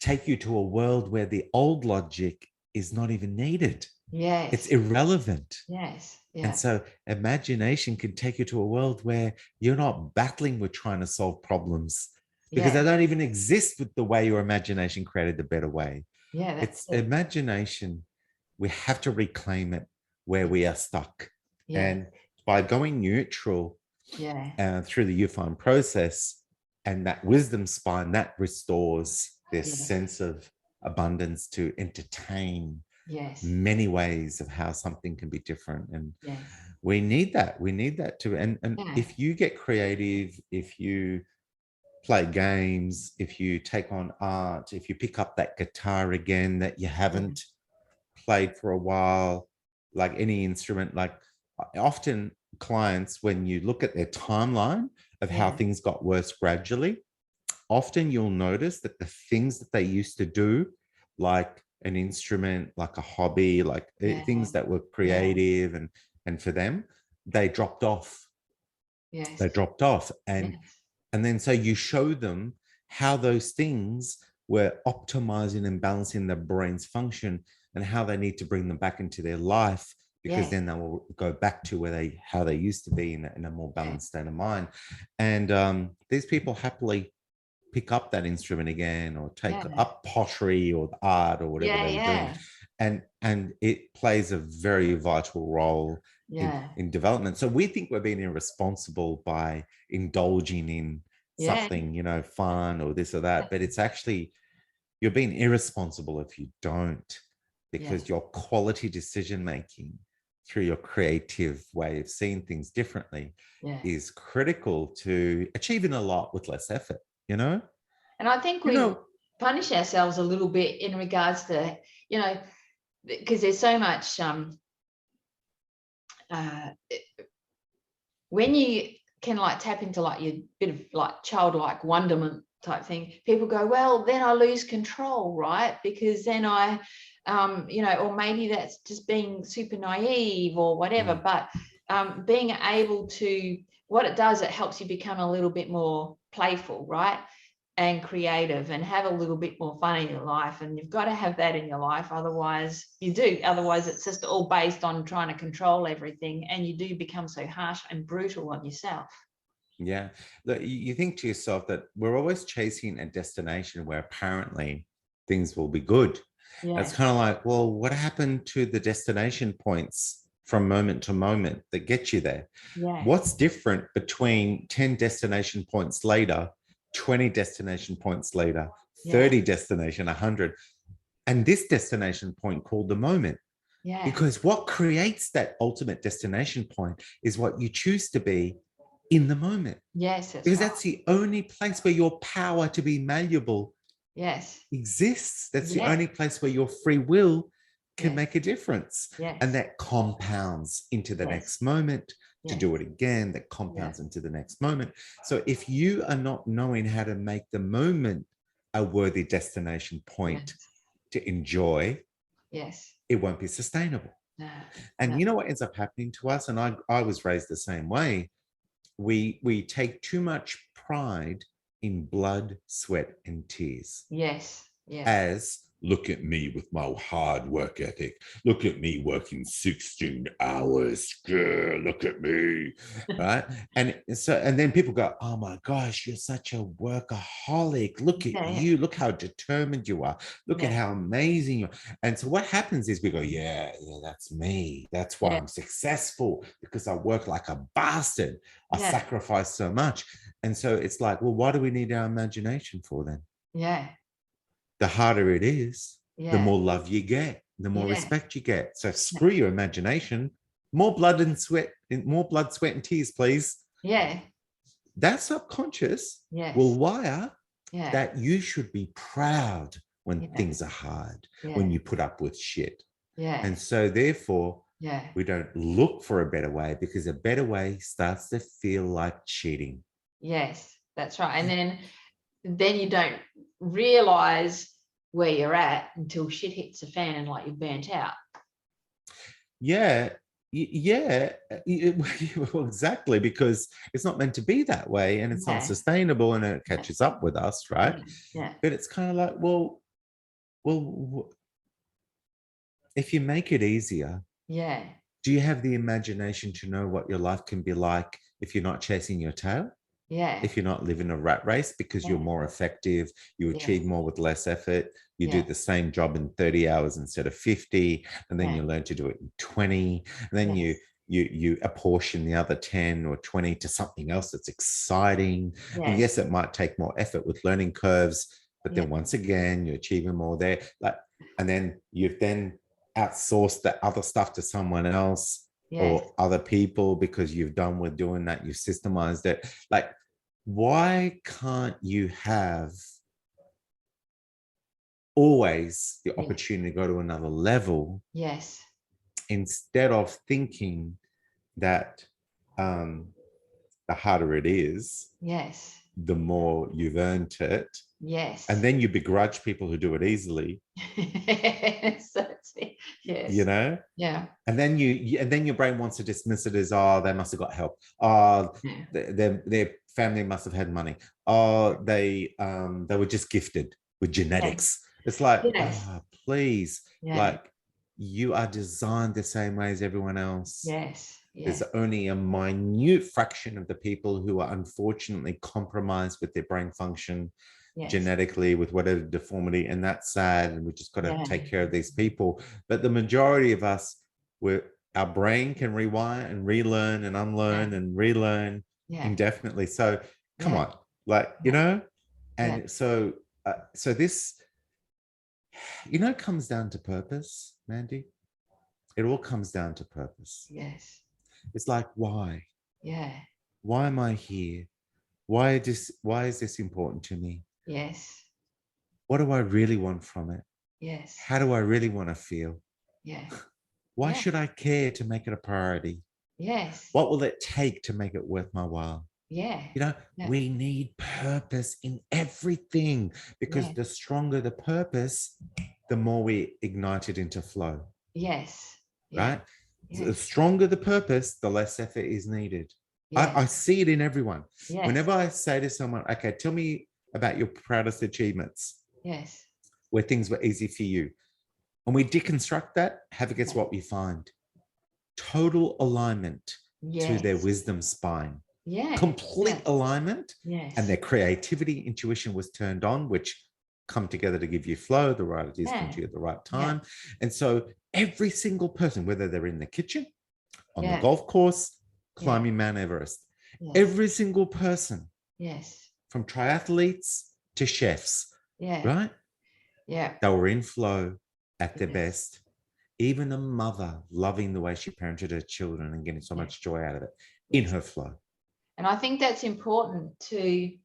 take you to a world where the old logic is not even needed. Yes. It's irrelevant. Yes. Yeah. And so imagination can take you to a world where you're not battling with trying to solve problems, because they don't even exist with the way your imagination created the better way. Yeah. It's imagination. We have to reclaim it where we are stuck. Yeah. And by going neutral through the UFIND process and that wisdom spine, that restores this sense of abundance to entertain many ways of how something can be different. And we need that. We need that too. And if you get creative, if you play games, if you take on art, if you pick up that guitar again that you haven't played for a while, like any instrument, like often clients, when you look at their timeline of how things got worse gradually, often you'll notice that the things that they used to do, like an instrument, like a hobby, like things that were creative and for them, they dropped off. They dropped off. And then so you show them how those things were optimizing and balancing their brain's function and how they need to bring them back into their life, because then they will go back to how they used to be in a more balanced state of mind. And these people happily pick up that instrument again, or take up pottery or art or whatever they were doing. And it plays a very vital role in development. So we think we're being irresponsible by indulging in something, you know, fun or this or that, but it's actually, you're being irresponsible if you don't, because your quality decision making through your creative way of seeing things differently is critical to achieving a lot with less effort, you know? And I think we punish ourselves a little bit in regards to, you know, because there's so much when you can like tap into like your bit of like childlike wonderment type thing, people go, well, then I lose control, right? Because then I you know, or maybe that's just being super naive or whatever. But being able to, what it does, it helps you become a little bit more playful, right? And creative, and have a little bit more fun in your life. And you've got to have that in your life, otherwise it's just all based on trying to control everything, and you do become so harsh and brutal on yourself. Yeah, look, you think to yourself that we're always chasing a destination where apparently things will be good. It's kind of like, well, what happened to the destination points from moment to moment that get you there? What's different between 10 destination points later, 20 destination points later, 30 destination, 100, and this destination point called the moment? Because what creates that ultimate destination point is what you choose to be in the moment. Because that's the only place where your power to be malleable exists. That's the only place where your free will can make a difference. And that compounds into the next moment to do it again, that compounds into the next moment. So if you are not knowing how to make the moment a worthy destination point to enjoy, it won't be sustainable. And you know what ends up happening to us? And I was raised the same way. We take too much pride in blood, sweat, and tears as look at me with my hard work ethic. Look at me working 16 hours. Girl, look at me. Right. And then people go, oh my gosh, you're such a workaholic. Look at you. Look how determined you are. Look at how amazing you are. And so what happens is we go, yeah, that's me. That's why I'm successful, because I work like a bastard. I sacrifice so much. And so it's like, well, why do we need our imagination for then? Yeah. The harder it is, the more love you get, the more respect you get. So screw your imagination. More blood, sweat, and tears, please. Yeah. That subconscious will wire that you should be proud when things are hard, when you put up with shit. Yeah. And so therefore, we don't look for a better way, because a better way starts to feel like cheating. Yes, that's right. And then you don't realize where you're at until shit hits the fan and like you're burnt out. Yeah, well, exactly, because it's not meant to be that way, and it's unsustainable, and it catches up with us, right? Yeah. But it's kind of like, well, if you make it easier, do you have the imagination to know what your life can be like if you're not chasing your tail? If you're not living a rat race, because you're more effective, you achieve more with less effort, you do the same job in 30 hours instead of 50, and then you learn to do it in 20, and then you apportion the other 10 or 20 to something else that's exciting. And yes, it might take more effort with learning curves, but then once again, you're achieving more there. And then you've then outsourced the other stuff to someone else or other people, because you've done with doing that, you've systemized it. Like, why can't you have always the opportunity to go to another level? Instead of thinking that the harder it is, the more you've earned it. And then you begrudge people who do it easily. You know? And then your brain wants to dismiss it as, oh, they must have got help. Oh, their family must have had money. Oh, they were just gifted with genetics. It's like, oh, please, like, you are designed the same way as everyone else. There's only a minute fraction of the people who are unfortunately compromised with their brain function genetically, with whatever deformity, and that's sad, and we just got to take care of these people. But the majority of us, our brain can rewire and relearn and unlearn and relearn indefinitely. So come on, like, you know. And so this, you know, comes down to purpose, Mandy. It all comes down to purpose. It's like, why? Why am I here? Why is this important to me? What do I really want from it? How do I really want to feel? Why should I care to make it a priority? What will it take to make it worth my while? You know, we need purpose in everything, because the stronger the purpose, the more we ignite it into flow. Right? The stronger the purpose, the less effort is needed. I see it in everyone. Whenever I say to someone, okay, tell me about your proudest achievements, where things were easy for you, and we deconstruct that, have a guess what we find? Total alignment to their wisdom spine. Complete alignment, and their creativity, intuition was turned on, which come together to give you flow. The right ideas come to you at the right time. And so every single person, whether they're in the kitchen, on the golf course, climbing Mount Everest, every single person, from triathletes to chefs, right? They were in flow at their best. Even a mother loving the way she parented her children and getting so much joy out of it, in her flow. And I think that's important to, you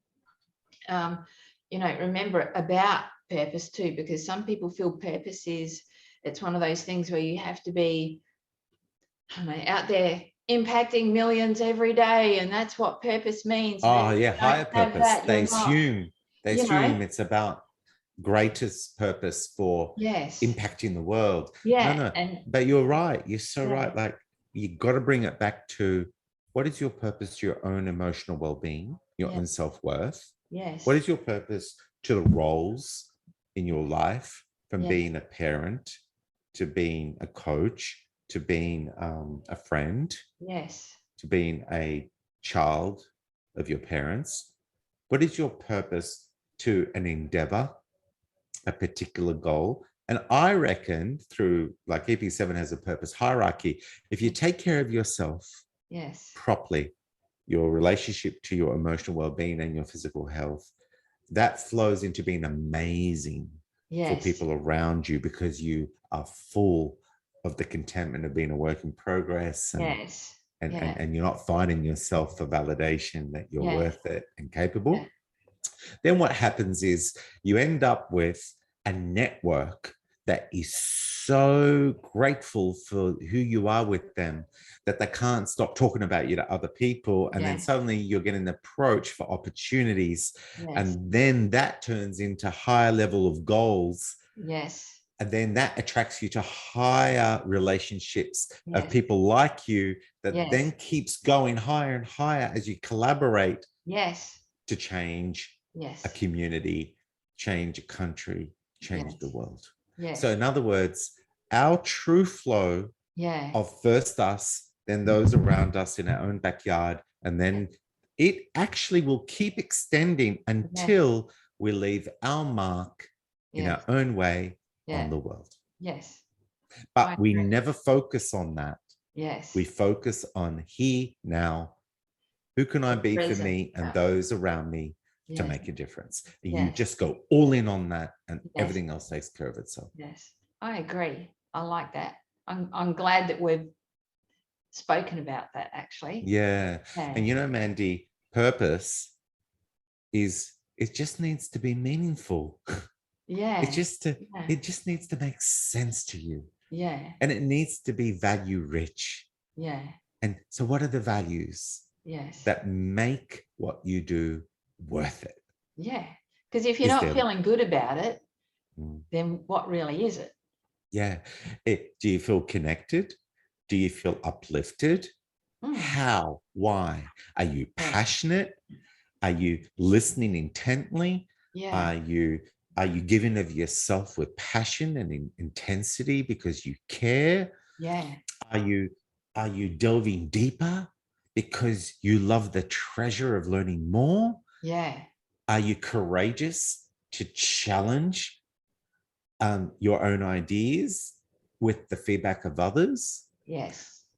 know, remember about purpose too, because some people feel purpose is, it's one of those things where you have to be, I don't know, out there impacting millions every day, and that's what purpose means. Oh yeah, higher purpose. They assume it's about greatest purpose for impacting the world. No, but you're right. You're so right. Like, you got to bring it back to, what is your purpose to your own emotional well-being, your own self-worth? What is your purpose to the roles in your life from being a parent to being a coach to being a friend, yes, to being a child of your parents. What is your purpose to an endeavor, a particular goal? And I reckon through, like, EP7 has a purpose hierarchy. If you take care of yourself yes, properly, your relationship to your emotional well-being and your physical health, that flows into being amazing for yes, people around you, because you are full of the contentment of being a work in progress, yes, and you're not finding yourself for validation that you're worth it and capable. Then what happens is you end up with a network that is so grateful for who you are with them that they can't stop talking about you to other people. And then suddenly you're getting approached for opportunities. And then that turns into higher level of goals. Yes. And then that attracts you to higher relationships of people like you that then keeps going higher and higher as you collaborate to change a community, change a country, change the world. So in other words, our true flow of first us, then those around us in our own backyard, and then it actually will keep extending until we leave our mark in our own way on the world. Yes. But we never focus on that. Yes. We focus on here, now. Who can I be for me and those around me to make a difference? And you just go all in on that, and everything else takes care of itself. Yes, I agree. I like that. I'm glad that we've spoken about that, actually. Yeah. And you know, Mandy, purpose is, it just needs to be meaningful. It just needs to make sense to you. Yeah. And it needs to be value rich. Yeah. And so what are the values that make what you do worth it? Yeah. Because if you're not feeling good about it, then what really is it? Yeah. Do you feel connected? Do you feel uplifted? How? Why? Are you passionate? Are you listening intently? Are you giving of yourself with passion and intensity because you care? Are you delving deeper because you love the treasure of learning more? Are you courageous to challenge your own ideas with the feedback of others?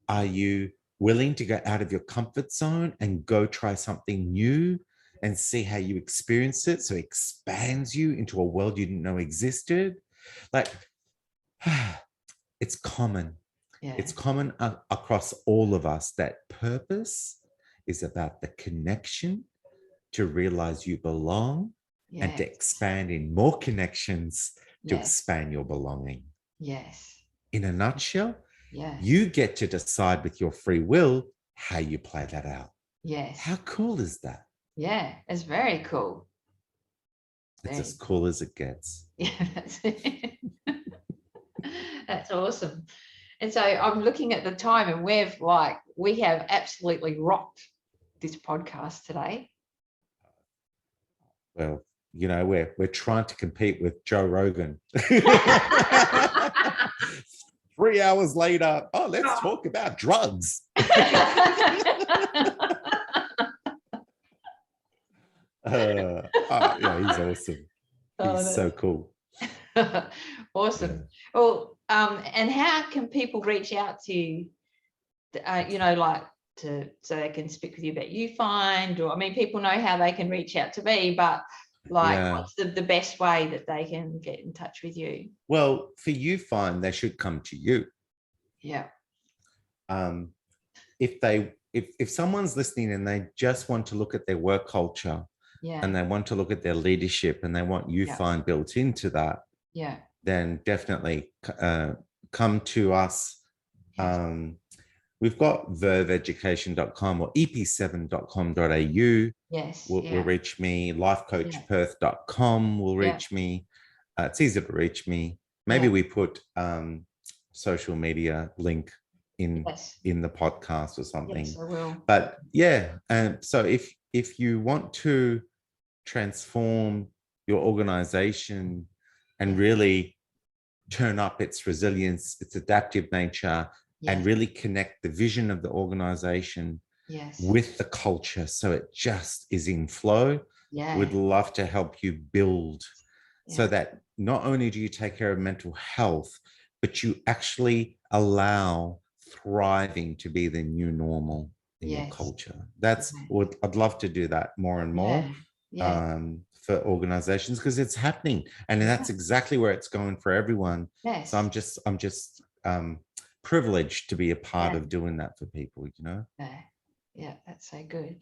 Are you willing to go out of your comfort zone and go try something new and see how you experience it, so it expands you into a world you didn't know existed? Like, it's common. It's common across all of us that purpose is about the connection to realize you belong and to expand in more connections to expand your belonging. In a nutshell, you get to decide with your free will how you play that out. How cool is that? Yeah, it's very cool. It's as cool as it gets. Yeah, that's it. That's awesome. And so I'm looking at the time, and we have absolutely rocked this podcast today. Well, you know, we're trying to compete with Joe Rogan. 3 hours later, let's talk about drugs. Yeah, he's awesome. He's so cool. Awesome. Yeah. Well, and how can people reach out to you, so they can speak with you about UFIND? Or, I mean, people know how they can reach out to me, but what's the best way that they can get in touch with you? Well, for UFIND, they should come to you. Yeah. If someone's listening and they just want to look at their work culture, and they want to look at their leadership, and they want UFIND built into that, then definitely come to us. We've got verveeducation.com or ep7.com.au. Will reach me. Lifecoachperth.com will reach me. It's easy to reach me. Maybe we put social media link in the podcast or something. Yes, I will. But so if you want to transform your organization and really turn up its resilience, its adaptive nature, and really connect the vision of the organization with the culture so it just is in flow. We'd love to help you build so that not only do you take care of mental health, but you actually allow thriving to be the new normal in your culture. That's what I'd love to do, that more and more for organizations, because it's happening, and that's exactly where it's going for everyone. So I'm just privileged to be a part of doing that for people, you know. Yeah, that's so good.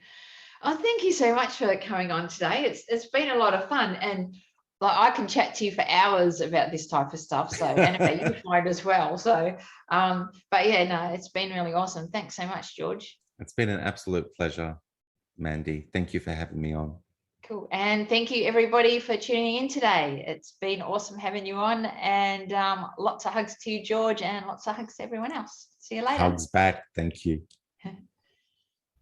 Oh, thank you so much for coming on today. It's been a lot of fun, and like I can chat to you for hours about this type of stuff. So, and about UFIND as well. So, but yeah, no, it's been really awesome. Thanks so much, George. It's been an absolute pleasure, Mandy. Thank you for having me on. Cool. And thank you everybody for tuning in today. It's been awesome having you on, and lots of hugs to you, George, and lots of hugs to everyone else. See you later. Hugs back. Thank you.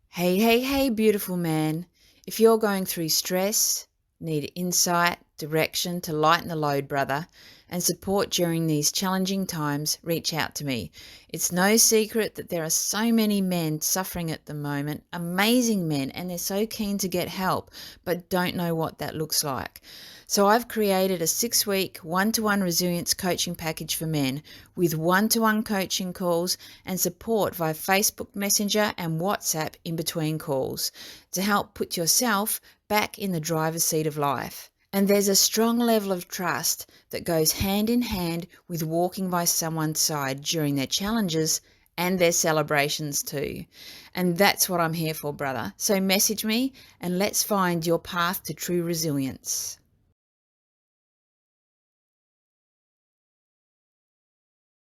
Hey, beautiful man. If you're going through stress, need insight, direction to lighten the load, brother, and support during these challenging times, reach out to me. It's no secret that there are so many men suffering at the moment, amazing men, and they're so keen to get help, but don't know what that looks like. So I've created a 6-week one-to-one resilience coaching package for men with one-to-one coaching calls and support via Facebook Messenger and WhatsApp in between calls to help put yourself back in the driver's seat of life. And there's a strong level of trust that goes hand in hand with walking by someone's side during their challenges and their celebrations too. And that's what I'm here for, brother. So message me and let's find your path to true resilience.